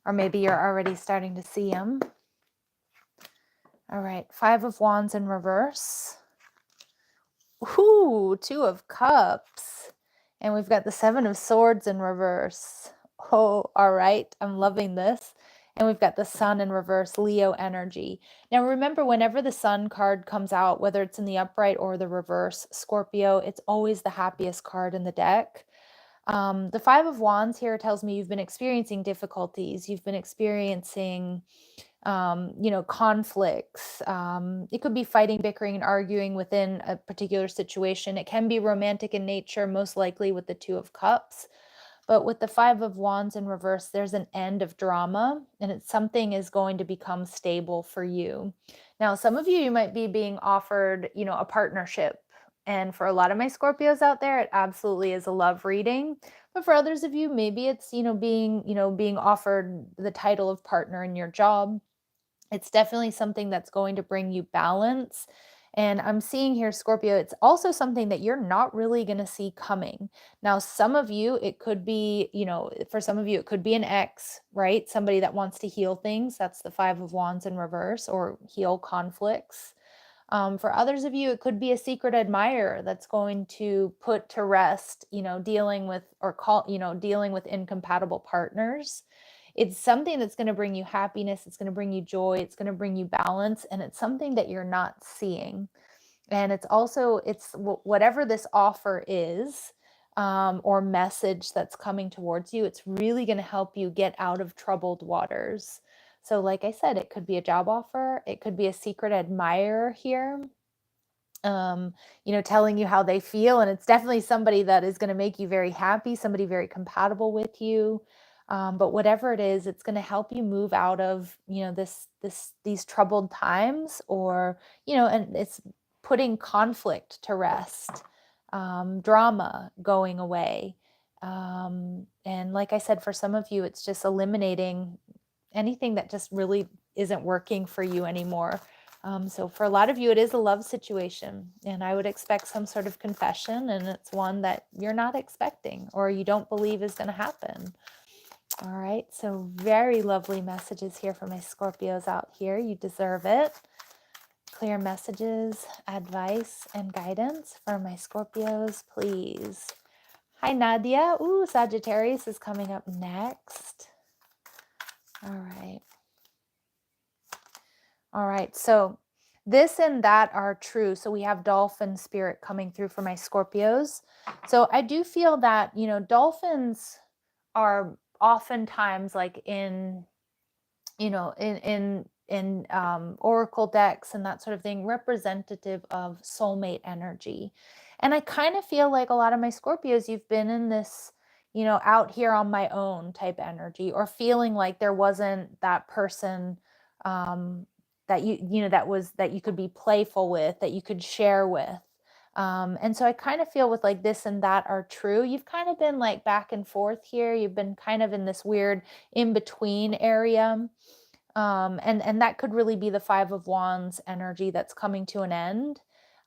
Or maybe you're already starting to see them. All right, 5 of Wands in reverse. Ooh, 2 of Cups. And we've got the 7 of Swords in reverse. Oh, all right. I'm loving this. And we've got the Sun in reverse, Leo energy. Now, remember, whenever the Sun card comes out, whether it's in the upright or the reverse, Scorpio, it's always the happiest card in the deck. The 5 of Wands here tells me you've been experiencing difficulties. You've been experiencing conflicts. It could be fighting, bickering, and arguing within a particular situation. It can be romantic in nature, most likely with the 2 of Cups. But with the 5 of Wands in reverse, there's an end of drama, and it's something is going to become stable for you. Now, some of you might be being offered, a partnership. And for a lot of my Scorpios out there, it absolutely is a love reading. But for others of you, maybe it's, being offered the title of partner in your job. It's definitely something that's going to bring you balance. And I'm seeing here, Scorpio, it's also something that you're not really going to see coming. Now, some of you, it could be, for some of you, it could be an ex, right? Somebody that wants to heal things. That's the 5 of Wands in reverse, or heal conflicts. For others of you, it could be a secret admirer that's going to put to rest, dealing with dealing with incompatible partners. It's something that's going to bring you happiness. It's going to bring you joy. It's going to bring you balance. And it's something that you're not seeing. And it's whatever this offer is, or message that's coming towards you, it's really going to help you get out of troubled waters. So like I said, it could be a job offer. It could be a secret admirer here, telling you how they feel. And it's definitely somebody that is going to make you very happy, somebody very compatible with you. But whatever it is, it's going to help you move out of, these troubled times, or, and it's putting conflict to rest, drama going away. And like I said, for some of you, it's just eliminating anything that just really isn't working for you anymore. So for a lot of you, it is a love situation, and I would expect some sort of confession, and it's one that you're not expecting or you don't believe is going to happen. All right, so very lovely messages here for my Scorpios out here. You deserve it. Clear messages, advice, and guidance for my Scorpios, please. Hi, Nadia. Ooh, Sagittarius is coming up next. All right. All right, so this and that are true. So we have dolphin spirit coming through for my Scorpios. So I do feel that, dolphins are oftentimes like in oracle decks and that sort of thing, representative of soulmate energy. And I kind of feel like a lot of my Scorpios, you've been in this, out here on my own type energy, or feeling like there wasn't that person, that that you could be playful with, that you could share with. And so I kind of feel with like this and that are true. You've kind of been like back and forth here. You've been kind of in this weird in-between area. And that could really be the 5 of Wands energy that's coming to an end.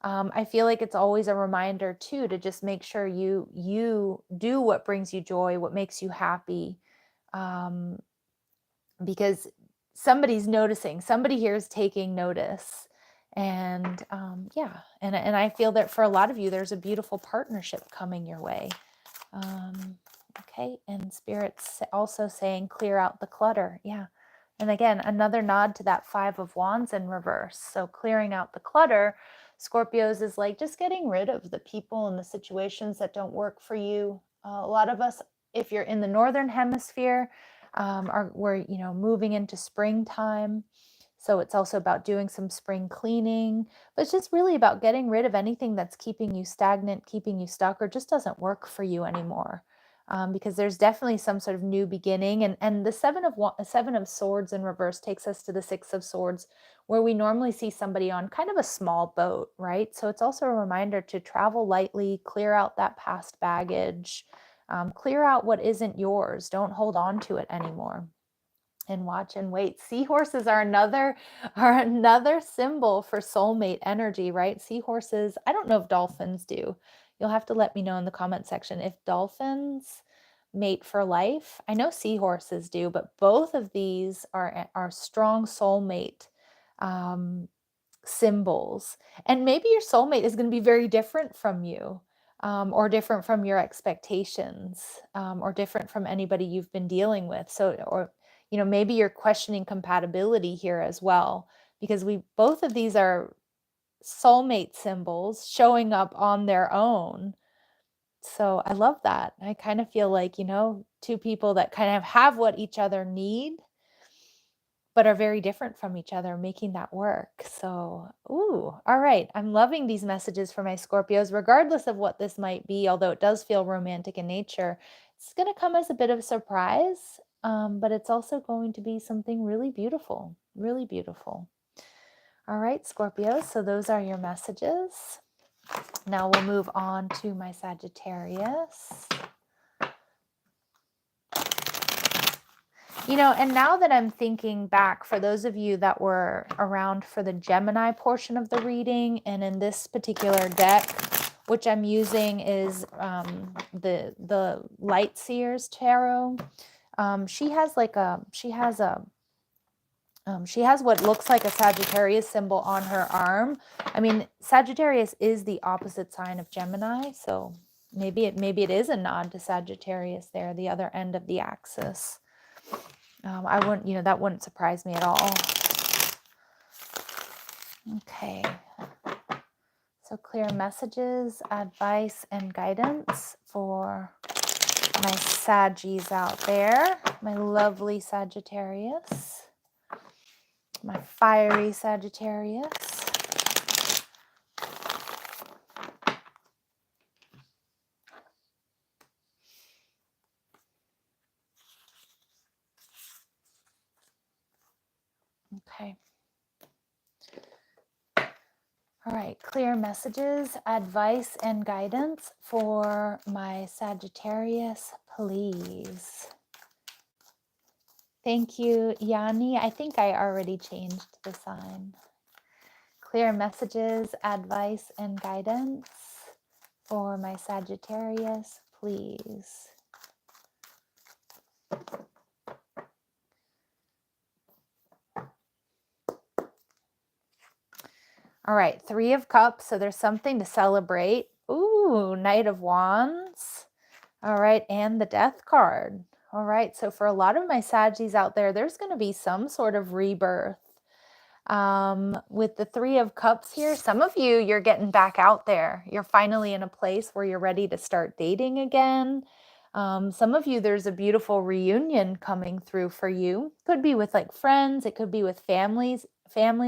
I feel like it's always a reminder too, to just make sure you do what brings you joy, what makes you happy. Because somebody's noticing, somebody here is taking notice. And and I feel that for a lot of you, there's a beautiful partnership coming your way. Okay, and Spirit's also saying clear out the clutter. Yeah. And again, another nod to that 5 of Wands in reverse. So clearing out the clutter, Scorpios, is like just getting rid of the people and the situations that don't work for you. A lot of us, if you're in the Northern Hemisphere, we're moving into springtime. So it's also about doing some spring cleaning, but it's just really about getting rid of anything that's keeping you stagnant, keeping you stuck, or just doesn't work for you anymore. Because there's definitely some sort of new beginning. And the 7 of Swords in reverse takes us to the 6 of Swords, where we normally see somebody on kind of a small boat, right? So it's also a reminder to travel lightly, clear out that past baggage, Clear out what isn't yours. Don't hold on to it anymore. And watch and wait. Seahorses are another symbol for soulmate energy, right? Seahorses, I don't know if dolphins do. You'll have to let me know in the comment section if dolphins mate for life. I know seahorses do, but both of these are strong soulmate symbols. And maybe your soulmate is going to be very different from you, or different from your expectations, or different from anybody you've been dealing with. So, or, maybe you're questioning compatibility here as well, because both of these are soulmate symbols showing up on their own. So I love that. I kind of feel like, two people that kind of have what each other need, but are very different from each other, making that work. So, all right. I'm loving these messages for my Scorpios, regardless of what this might be, although it does feel romantic in nature. It's going to come as a bit of a surprise, but it's also going to be something really beautiful, really beautiful. All right, Scorpios. So those are your messages. Now we'll move on to my Sagittarius. And now that I'm thinking back, for those of you that were around for the Gemini portion of the reading, and in this particular deck, which I'm using is the Light Seers Tarot. She has what looks like a Sagittarius symbol on her arm. I mean, Sagittarius is the opposite sign of Gemini, so maybe it is a nod to Sagittarius there, the other end of the axis. I wouldn't, that wouldn't surprise me at all. Okay. So clear messages, advice, and guidance for my Saggies out there. My lovely Sagittarius. My fiery Sagittarius. Okay. All right, clear messages, advice, and guidance for my Sagittarius, please. Thank you, Yanni. I think I already changed the sign. Clear messages, advice, and guidance for my Sagittarius, please. All right, Three of Cups. So there's something to celebrate. Ooh, Knight of Wands. All right, and the Death card. All right, so for a lot of my Saggies out there, there's going to be some sort of rebirth. With the Three of Cups here, some of you, you're getting back out there. You're finally in a place where you're ready to start dating again. Some of you, there's a beautiful reunion coming through for you. Could be with like friends. It could be with family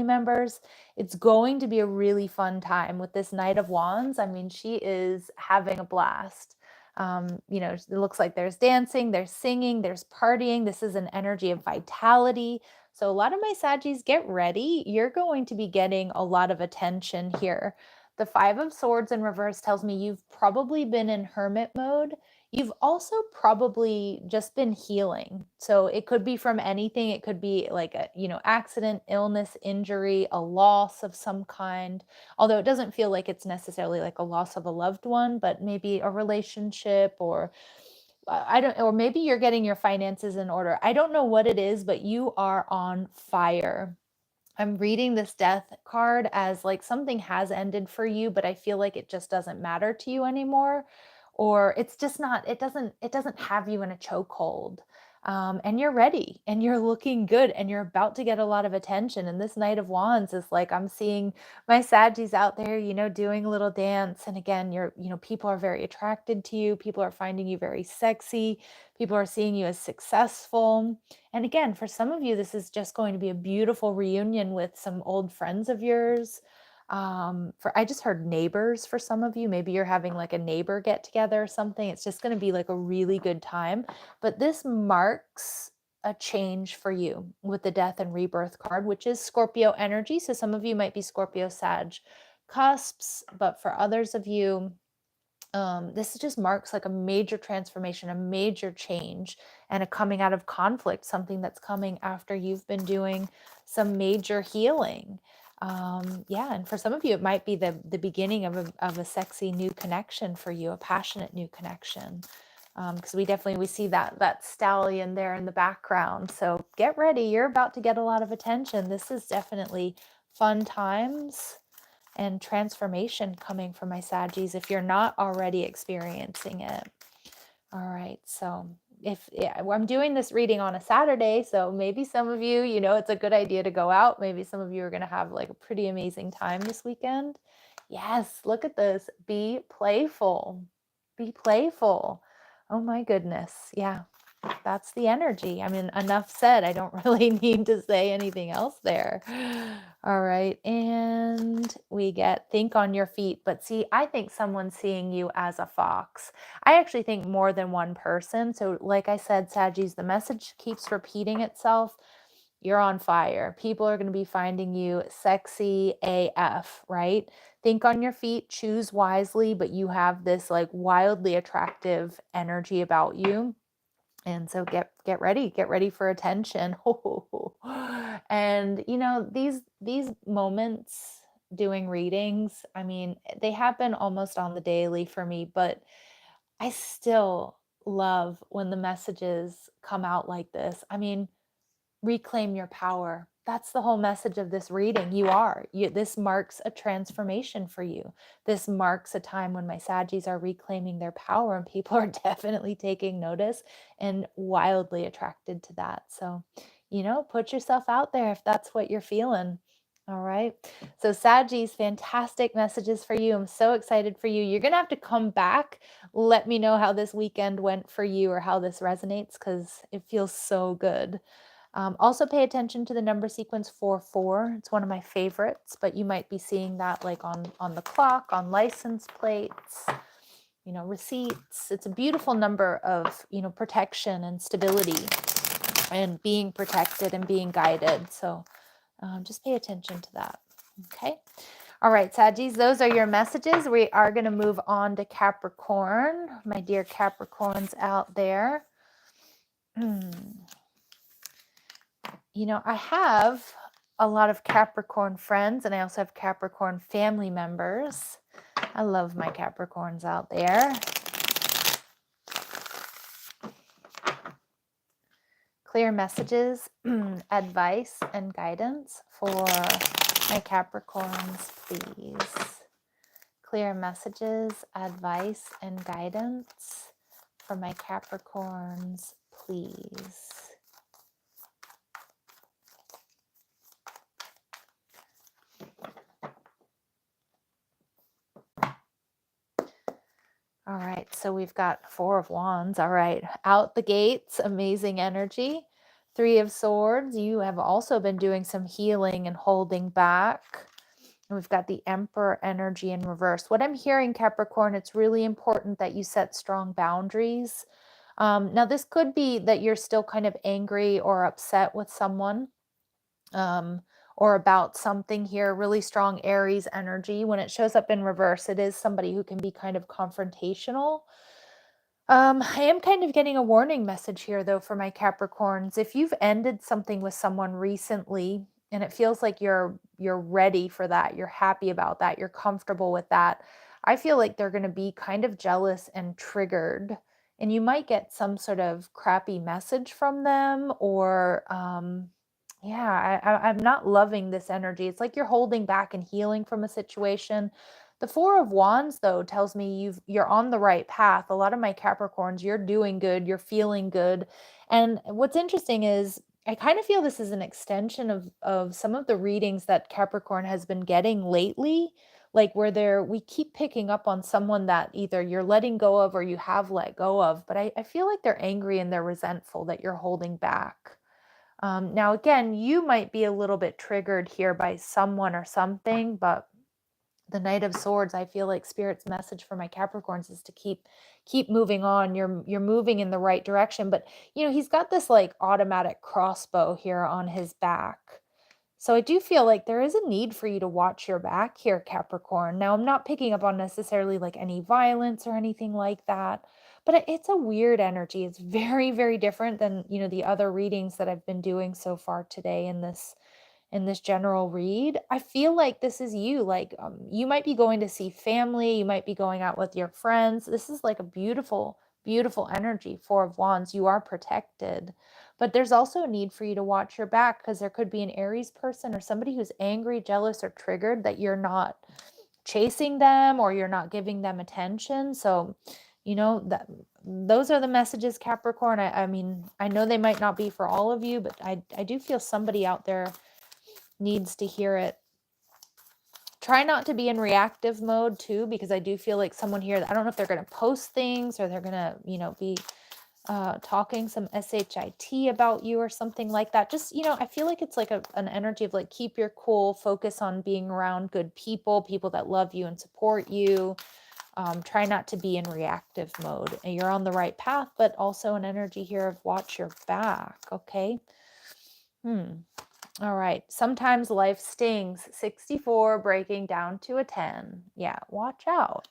members. It's going to be a really fun time with this Knight of Wands. I mean, she is having a blast. It looks like there's dancing, there's singing, there's partying. This is an energy of vitality. So a lot of my Saggies, get ready. You're going to be getting a lot of attention here. The Five of Swords in reverse tells me you've probably been in hermit mode. You've also probably just been healing. So it could be from anything. It could be like a, accident, illness, injury, a loss of some kind. Although it doesn't feel like it's necessarily like a loss of a loved one, but maybe a relationship, or or maybe you're getting your finances in order. I don't know what it is, but you are on fire. I'm reading this Death card as like something has ended for you, but I feel like it just doesn't matter to you anymore. Or it's just not, it doesn't have you in a chokehold. And you're ready and you're looking good and you're about to get a lot of attention. And this Knight of Wands is like, I'm seeing my Saggies out there, doing a little dance. And again, people are very attracted to you. People are finding you very sexy. People are seeing you as successful. And again, for some of you, this is just going to be a beautiful reunion with some old friends of yours. I just heard neighbors for some of you. Maybe you're having like a neighbor get together or something. It's just going to be like a really good time. But this marks a change for you with the Death and Rebirth card, which is Scorpio energy. So some of you might be Scorpio Sag cusps, but for others of you, This just marks like a major transformation, a major change, and a coming out of conflict, something that's coming after you've been doing some major healing. Yeah, and for some of you, it might be the beginning of a sexy new connection for you, a passionate new connection. Because we see that stallion there in the background. So get ready, you're about to get a lot of attention. This is definitely fun times and transformation coming from my Saggies if you're not already experiencing it. All right, so I'm doing this reading on a Saturday, so maybe some of you, it's a good idea to go out. Maybe some of you are going to have like a pretty amazing time this weekend. Yes, look at this. Be playful. Be playful. Oh my goodness. Yeah, that's the energy. I mean, enough said. I don't really need to say anything else there. All right. And we get think on your feet. But see, I think someone's seeing you as a fox. I actually think more than one person. So, like I said, Saggies, the message keeps repeating itself. You're on fire. People are going to be finding you sexy AF, right? Think on your feet, choose wisely, but you have this like wildly attractive energy about you. And so get ready for attention. And these moments doing readings, I mean, they happen almost on the daily for me, but I still love when the messages come out like this. I mean, reclaim your power. That's the whole message of this reading. This marks a transformation for you. This marks a time when my Saggies are reclaiming their power, and people are definitely taking notice and wildly attracted to that. So, put yourself out there if that's what you're feeling. All right. So, Saggies, fantastic messages for you. I'm so excited for you. You're going to have to come back. Let me know how this weekend went for you or how this resonates, because it feels so good. Also pay attention to the number sequence 44. It's one of my favorites, but you might be seeing that like on the clock, on license plates, receipts. It's a beautiful number of, protection and stability and being protected and being guided. So just pay attention to that. Okay. All right, Saggies, those are your messages. We are going to move on to Capricorn. My dear Capricorns out there. I have a lot of Capricorn friends, and I also have Capricorn family members. I love my Capricorns out there. Clear messages, advice, and guidance for my Capricorns, please. Clear messages, advice, and guidance for my Capricorns, please. All right, so we've got 4 of Wands. All right, out the gates, amazing energy. 3 of Swords, you have also been doing some healing and holding back. And we've got the Emperor energy in reverse. What I'm hearing, Capricorn, it's really important that you set strong boundaries. Now, this could be that you're still kind of angry or upset with someone. Or about something here, really strong Aries energy. When it shows up in reverse, it is somebody who can be kind of confrontational. I am kind of getting a warning message here, though, for my Capricorns. If you've ended something with someone recently and it feels like you're ready for that, you're happy about that, you're comfortable with that, I feel like they're going to be kind of jealous and triggered. And you might get some sort of crappy message from them, or yeah, I'm not loving this energy. It's like you're holding back and healing from a situation. The 4 of Wands, though, tells me you're on the right path. A lot of my Capricorns, you're doing good, you're feeling good. And what's interesting is I kind of feel this is an extension of some of the readings that Capricorn has been getting lately, like where we keep picking up on someone that either you're letting go of or you have let go of. But I feel like they're angry and they're resentful that you're holding back. Now, again, you might be a little bit triggered here by someone or something, but the Knight of Swords, I feel like Spirit's message for my Capricorns is to keep moving on. You're moving in the right direction, but he's got this like automatic crossbow here on his back. So I do feel like there is a need for you to watch your back here, Capricorn. Now, I'm not picking up on necessarily like any violence or anything like that, but it's a weird energy. It's very, very different than, the other readings that I've been doing so far today in this general read. I feel like this is you. Like, you might be going to see family, you might be going out with your friends. This is like a beautiful, beautiful energy. Four of Wands. You are protected, but there's also a need for you to watch your back, because there could be an Aries person or somebody who's angry, jealous, or triggered that you're not chasing them or you're not giving them attention. So, that those are the messages, Capricorn. I mean, I know they might not be for all of you, but I do feel somebody out there needs to hear it. Try not to be in reactive mode too, because I do feel like someone here, I don't know if they're going to post things or they're going to, be talking some shit about you or something like that. Just, I feel like it's like an energy of like, keep your cool, focus on being around good people, people that love you and support you. Try not to be in reactive mode. And you're on the right path, but also an energy here of watch your back. Okay. All right. Sometimes life stings. 64 breaking down to a 10. Yeah, watch out.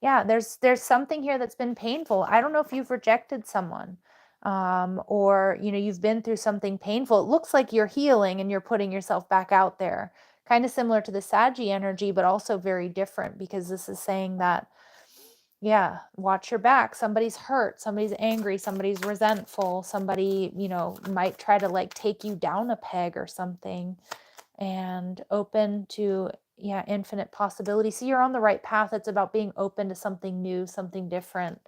Yeah, there's something here that's been painful. I don't know if you've rejected someone, or you've been through something painful. It looks like you're healing and you're putting yourself back out there. Kind of similar to the Saggy energy, but also very different, because this is saying that, yeah, watch your back. Somebody's hurt, somebody's angry, somebody's resentful, somebody, might try to like take you down a peg or something, and open to, yeah, infinite possibility. So you're on the right path. It's about being open to something new, something different.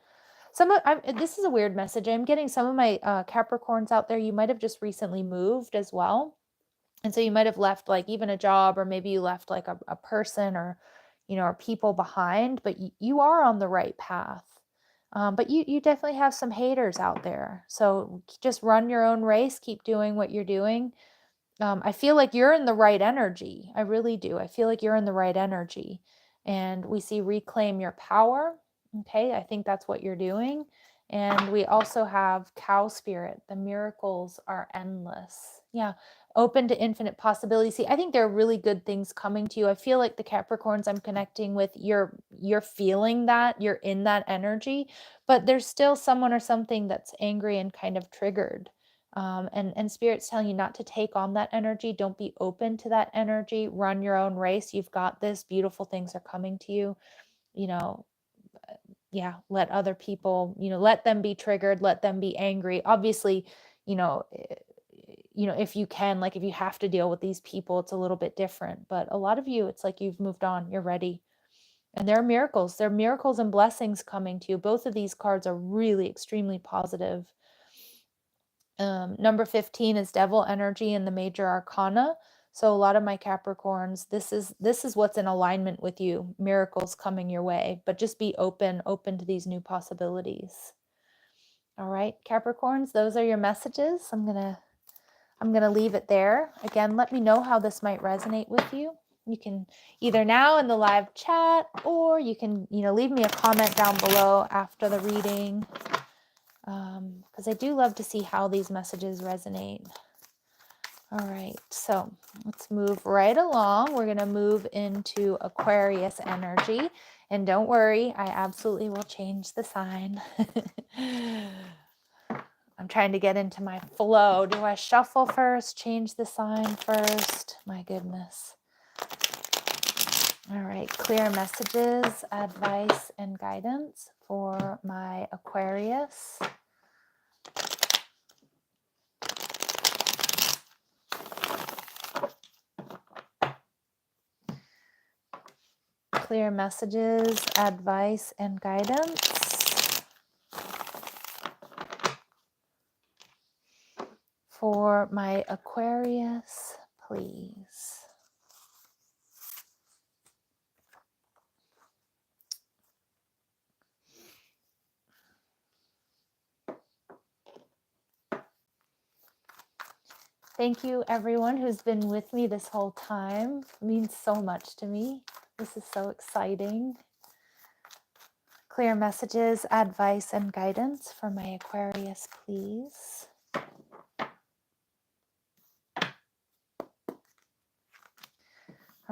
This is a weird message. I'm getting some of my Capricorns out there. You might have just recently moved as well. And so you might have left like even a job, or maybe you left like a person, or or people behind, but you are on the right path. But you definitely have some haters out there. So just run your own race, keep doing what you're doing. I feel like you're in the right energy. I really do. I feel like you're in the right energy. And we see reclaim your power. Okay, I think that's what you're doing. And we also have cow spirit. The miracles are endless. Yeah, open to infinite possibilities. See, I think there are really good things coming to you. I feel like the Capricorns I'm connecting with, you're feeling that, you're in that energy, but there's still someone or something that's angry and kind of triggered. And Spirit's telling you not to take on that energy. Don't be open to that energy. Run your own race. You've got this. Beautiful things are coming to you. Yeah, let other people, let them be triggered, let them be angry. Obviously, if you can, like if you have to deal with these people, it's a little bit different. But a lot of you, it's like you've moved on, you're ready. And there are miracles. There are miracles and blessings coming to you. Both of these cards are really extremely positive. Number 15 is devil energy in the major arcana. So a lot of my Capricorns, this is what's in alignment with you. Miracles coming your way, but just be open to these new possibilities. All right, Capricorns, those are your messages. I'm gonna leave it there. Again, let me know how this might resonate with you. You can either now in the live chat, or you can leave me a comment down below after the reading. Because I do love to see how these messages resonate. All right, so let's move right along. We're going to move into Aquarius energy. And don't worry, I absolutely will change the sign. I'm trying to get into my flow. Do I shuffle first, change the sign first? My goodness. All right, clear messages, advice, and guidance for my Aquarius. Clear messages, advice, and guidance for my Aquarius, please. Thank you, everyone who's been with me this whole time. It means so much to me. This is so exciting. Clear messages, advice, and guidance for my Aquarius, please.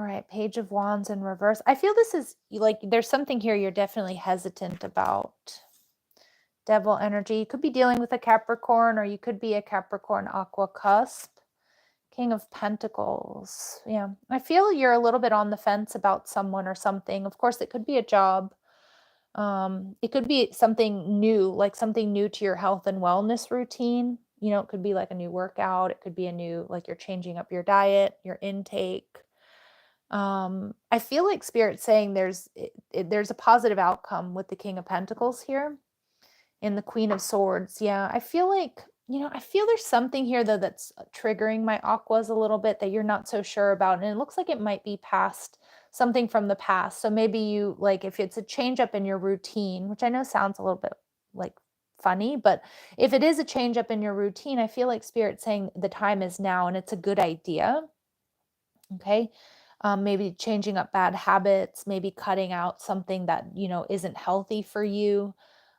All right, Page of Wands in reverse. I feel this is like there's something here you're definitely hesitant about. Devil energy. You could be dealing with a Capricorn, or you could be a Capricorn Aqua cusp. King of Pentacles. Yeah, I feel you're a little bit on the fence about someone or something. Of course, it could be a job. It could be something new, like something new to your health and wellness routine. You know, it could be like a new workout. It could be a new, like you're changing up your diet, your intake. I feel like Spirit's saying there's a positive outcome with the King of Pentacles here and the Queen of Swords. Yeah, I feel like, I feel there's something here though that's triggering my aquas a little bit that you're not so sure about. And it looks like it might be past something from the past. So maybe you, like, if it's a change up in your routine, which I know sounds a little bit like funny, but if it is a change up in your routine, I feel like Spirit's saying the time is now and it's a good idea. Okay. Maybe changing up bad habits, maybe cutting out something that, isn't healthy for you.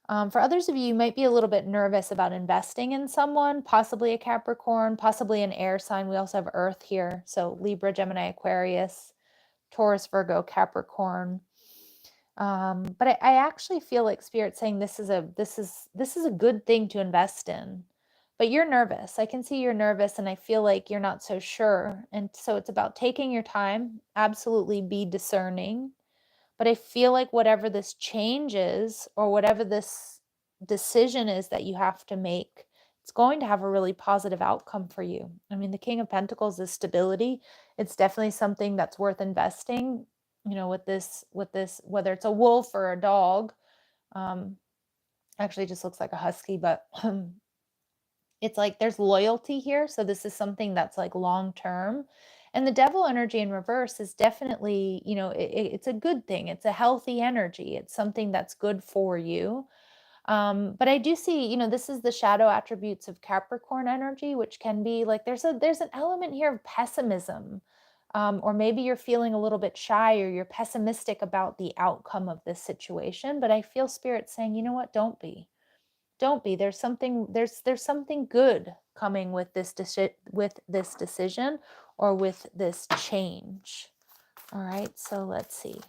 For others of you, you might be a little bit nervous about investing in someone, possibly a Capricorn, possibly an air sign. We also have Earth here. So Libra, Gemini, Aquarius, Taurus, Virgo, Capricorn. But I actually feel like Spirit's saying this is a good thing to invest in. But you're nervous. I can see you're nervous, and I feel like you're not so sure. And so it's about taking your time. Absolutely be discerning. But I feel like whatever this change is, or whatever this decision is that you have to make, it's going to have a really positive outcome for you. I mean, the King of Pentacles is stability. It's definitely something that's worth investing, with this, whether it's a wolf or a dog. Actually, it just looks like a husky, but it's like there's loyalty here. So this is something that's like long term. And the devil energy in reverse is definitely, it's a good thing. It's a healthy energy. It's something that's good for you. But I do see, this is the shadow attributes of Capricorn energy, which can be like there's an element here of pessimism. Or maybe you're feeling a little bit shy, or you're pessimistic about the outcome of this situation. But I feel Spirit saying, you know what, don't be. Don't be. There's something good coming with this decision, or with this change. All right, so let's see.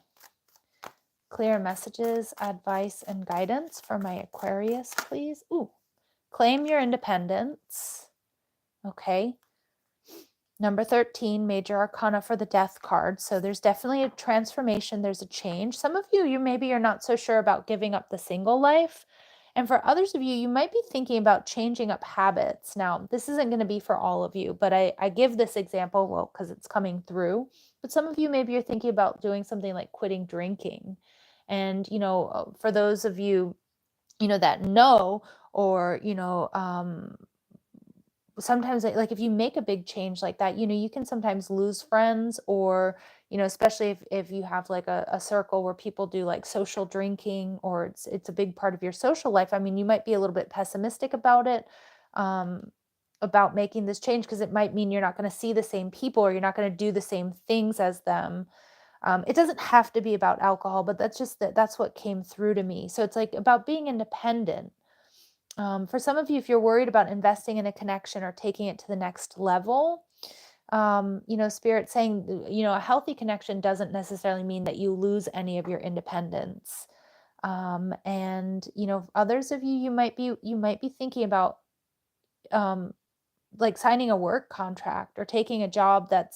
Clear messages, advice, and guidance for my Aquarius, please. Ooh, claim your independence. Okay. Number 13, major arcana for the death card. So there's definitely a transformation. There's a change. Some of you maybe you're not so sure about giving up the single life. And for others of you, you might be thinking about changing up habits. Now, this isn't going to be for all of you, but I give this example, well, because it's coming through. But some of you, maybe you're thinking about doing something like quitting drinking. And, for those of you, that know, or, sometimes like if you make a big change like that, you can sometimes lose friends, or, especially if you have like a circle where people do like social drinking, or it's a big part of your social life. I mean, you might be a little bit pessimistic about it, about making this change, because it might mean you're not going to see the same people, or you're not going to do the same things as them. It doesn't have to be about alcohol, but that's what came through to me. So it's like about being independent. For some of you, if you're worried about investing in a connection or taking it to the next level, Spirit saying, a healthy connection doesn't necessarily mean that you lose any of your independence. And, others of you, you might be thinking about, like signing a work contract, or taking a job that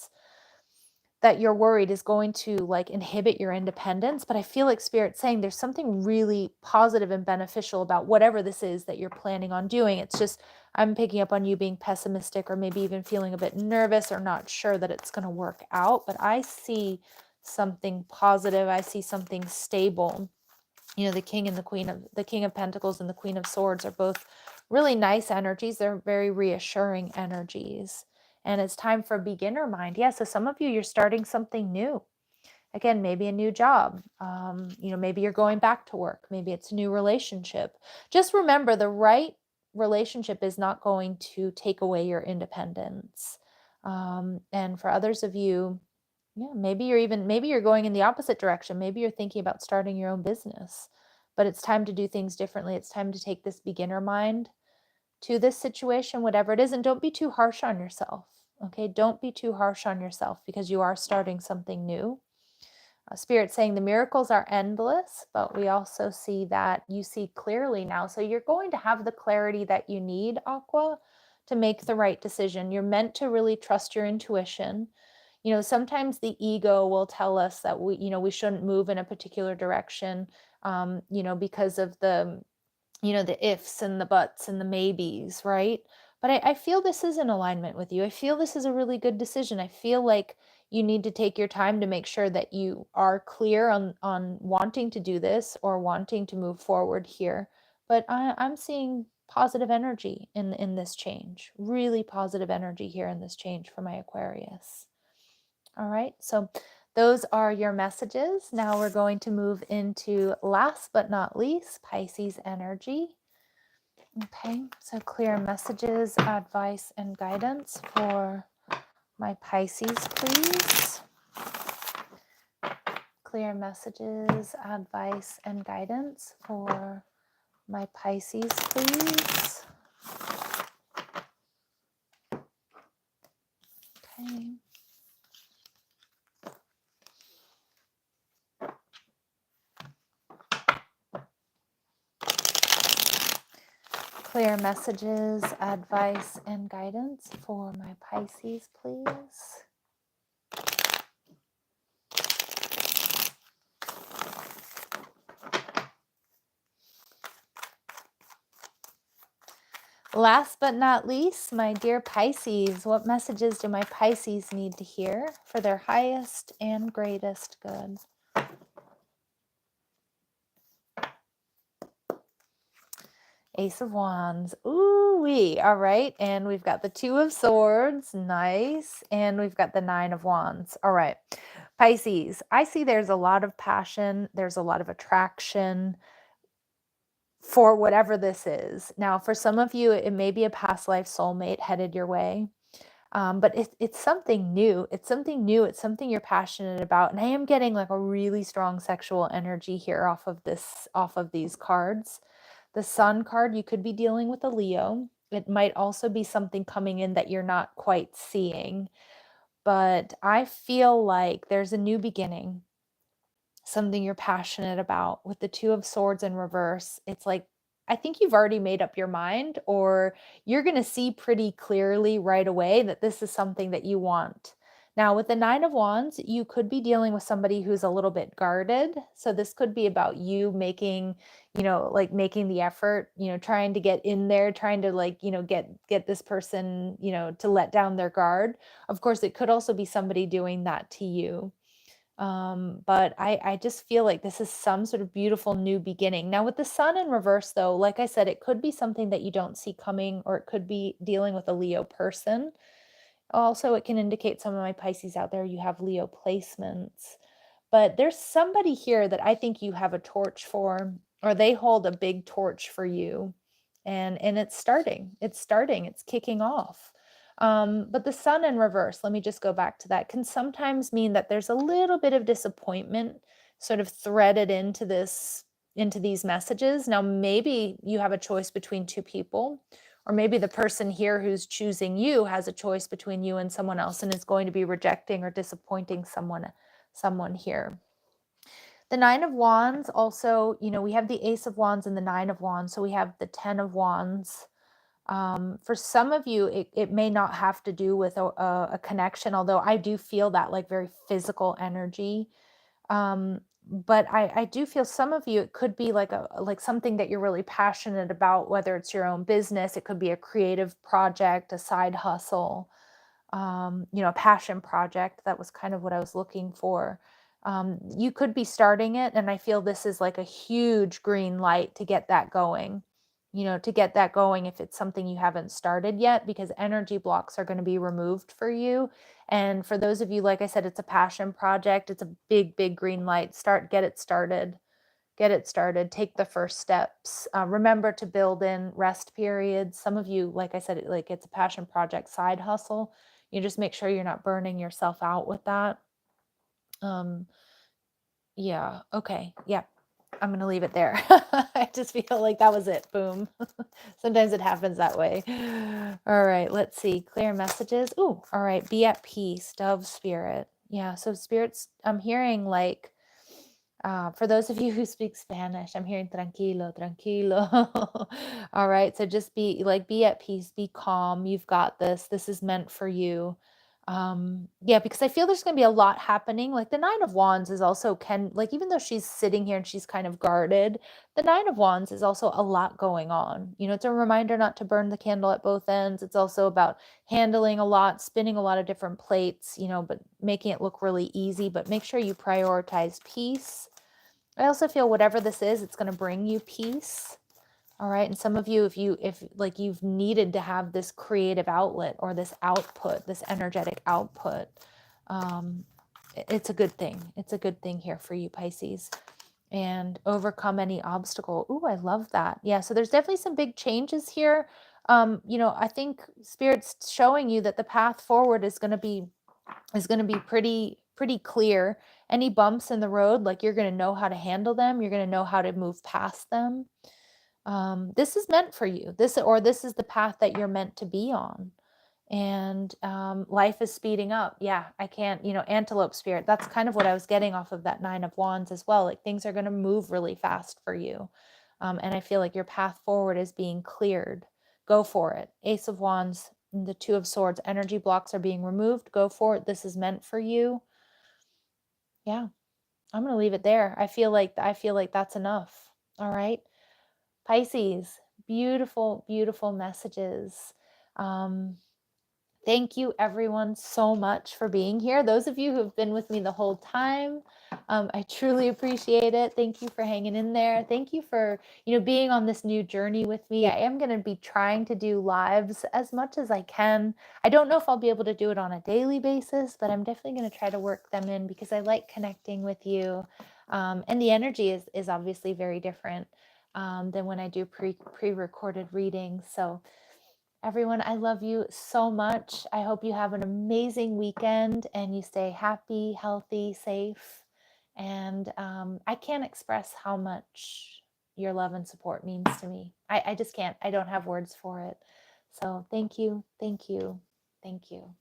you're worried is going to like inhibit your independence. But I feel like Spirit's saying there's something really positive and beneficial about whatever this is that you're planning on doing. It's just, I'm picking up on you being pessimistic, or maybe even feeling a bit nervous, or not sure that it's going to work out. But I see something positive. I see something stable. The King of Pentacles and the Queen of Swords are both really nice energies. They're very reassuring energies. And it's time for beginner mind. Yeah, so some of you, you're starting something new. Again, maybe a new job. Maybe you're going back to work. Maybe it's a new relationship. Just remember, the right relationship is not going to take away your independence. And for others of you, yeah, maybe you're going in the opposite direction. Maybe you're thinking about starting your own business, but it's time to do things differently. It's time to take this beginner mind to this situation, whatever it is, and don't be too harsh on yourself. Okay, don't be too harsh on yourself because you are starting something new. Spirit saying the miracles are endless, but we also see that you see clearly now. So you're going to have the clarity that you need, Aqua, to make the right decision. You're meant to really trust your intuition. You know, sometimes the ego will tell us that we shouldn't move in a particular direction, because of the ifs and the buts and the maybes, right? But I feel this is in alignment with you. I feel this is a really good decision. I feel like you need to take your time to make sure that you are clear on wanting to do this or wanting to move forward here. But I'm seeing positive energy in this change, really positive energy here in this change for my Aquarius. All right, so those are your messages. Now we're going to move into, last but not least, Pisces energy. Okay, so clear messages, advice, and guidance for my Pisces, please. Clear messages, advice, and guidance for my Pisces, please. Okay. Clear messages, advice, and guidance for my Pisces, please. Last but not least, my dear Pisces, what messages do my Pisces need to hear for their highest and greatest good? Ace of Wands. Ooh-wee. All right. And we've got the Two of Swords. Nice. And we've got the Nine of Wands. All right. Pisces, I see there's a lot of passion. There's a lot of attraction for whatever this is. Now, for some of you, it may be a past life soulmate headed your way. But it's something new. It's something new. It's something you're passionate about. And I am getting like a really strong sexual energy here off of these cards. The Sun card, you could be dealing with a Leo. It might also be something coming in that you're not quite seeing. But I feel like there's a new beginning, something you're passionate about. With the Two of Swords in reverse, it's like, I think you've already made up your mind, or you're going to see pretty clearly right away that this is something that you want. Now, with the Nine of Wands, you could be dealing with somebody who's a little bit guarded. So this could be about you making, making the effort, trying to get in there, trying to get this person, to let down their guard. Of course, it could also be somebody doing that to you. But I just feel like this is some sort of beautiful new beginning. Now with the Sun in reverse though, like I said, it could be something that you don't see coming, or it could be dealing with a Leo person. Also, it can indicate, some of my Pisces out there, you have Leo placements. But there's somebody here that I think you have a torch for, or they hold a big torch for you. And it's starting. It's kicking off. But the Sun in reverse, let me just go back to that, can sometimes mean that there's a little bit of disappointment sort of threaded into these messages. Now, maybe you have a choice between two people, or maybe the person here who's choosing you has a choice between you and someone else and is going to be rejecting or disappointing someone here. The Nine of Wands also, we have the Ace of Wands and the Nine of Wands. So we have the 10 of Wands. For some of you, it may not have to do with a connection, although I do feel that like very physical energy. But I do feel some of you, it could be like something that you're really passionate about, whether it's your own business, it could be a creative project, a side hustle, a passion project. That was kind of what I was looking for. You could be starting it, and I feel this is like a huge green light to get that going. If it's something you haven't started yet, because energy blocks are going to be removed for you. And for those of you, like I said, it's a passion project. It's a big, big green light. Get it started. Take the first steps. Remember to build in rest periods. Some of you, like I said, it's a passion project, side hustle. You just make sure you're not burning yourself out with that. Yeah. Okay. Yeah. I'm going to leave it there. I just feel like that was it. Boom. Sometimes it happens that way. All right, let's see. Clear messages. Ooh, all right. Be at peace, dove spirit. Yeah, so spirits, I'm hearing like, for those of you who speak Spanish, I'm hearing tranquilo, tranquilo. All right, so just be at peace, be calm. You've got this. This is meant for you. Yeah, because I feel there's going to be a lot happening. Like the Nine of Wands is also like even though she's sitting here and she's kind of guarded, the Nine of Wands is also a lot going on. You know, it's a reminder not to burn the candle at both ends. It's also about handling a lot, spinning a lot of different plates, you know, but making it look really easy. But make sure you prioritize peace. I also feel whatever this is, it's going to bring you peace. All right. And some of you, if like you've needed to have this creative outlet or this output, this energetic output, it's a good thing. It's a good thing here for you, Pisces. And overcome any obstacle. Ooh, I love that. Yeah. So there's definitely some big changes here. You know, I think Spirit's showing you that the path forward is going to be pretty clear. Any bumps in the road, like you're going to know how to handle them. You're going to know how to move past them. This is meant for you. This is the path that you're meant to be on. And life is speeding up. Yeah, I can't, you know, antelope spirit. That's kind of what I was getting off of that Nine of Wands as well. Like things are going to move really fast for you. And I feel like your path forward is being cleared. Go for it. Ace of Wands, and the Two of Swords, energy blocks are being removed. Go for it. This is meant for you. Yeah, I'm going to leave it there. I feel like that's enough. All right. Pisces, beautiful, beautiful messages. Thank you everyone so much for being here. Those of you who've been with me the whole time, I truly appreciate it. Thank you for hanging in there. Thank you for, you know, being on this new journey with me. I am going to be trying to do lives as much as I can. I don't know if I'll be able to do it on a daily basis, but I'm definitely going to try to work them in because I like connecting with you. And the energy is obviously very different than when I do pre-recorded readings. So everyone, I love you so much. I hope you have an amazing weekend and you stay happy, healthy, safe. And I can't express how much your love and support means to me. I just can't. I don't have words for it. So thank you, thank you, thank you.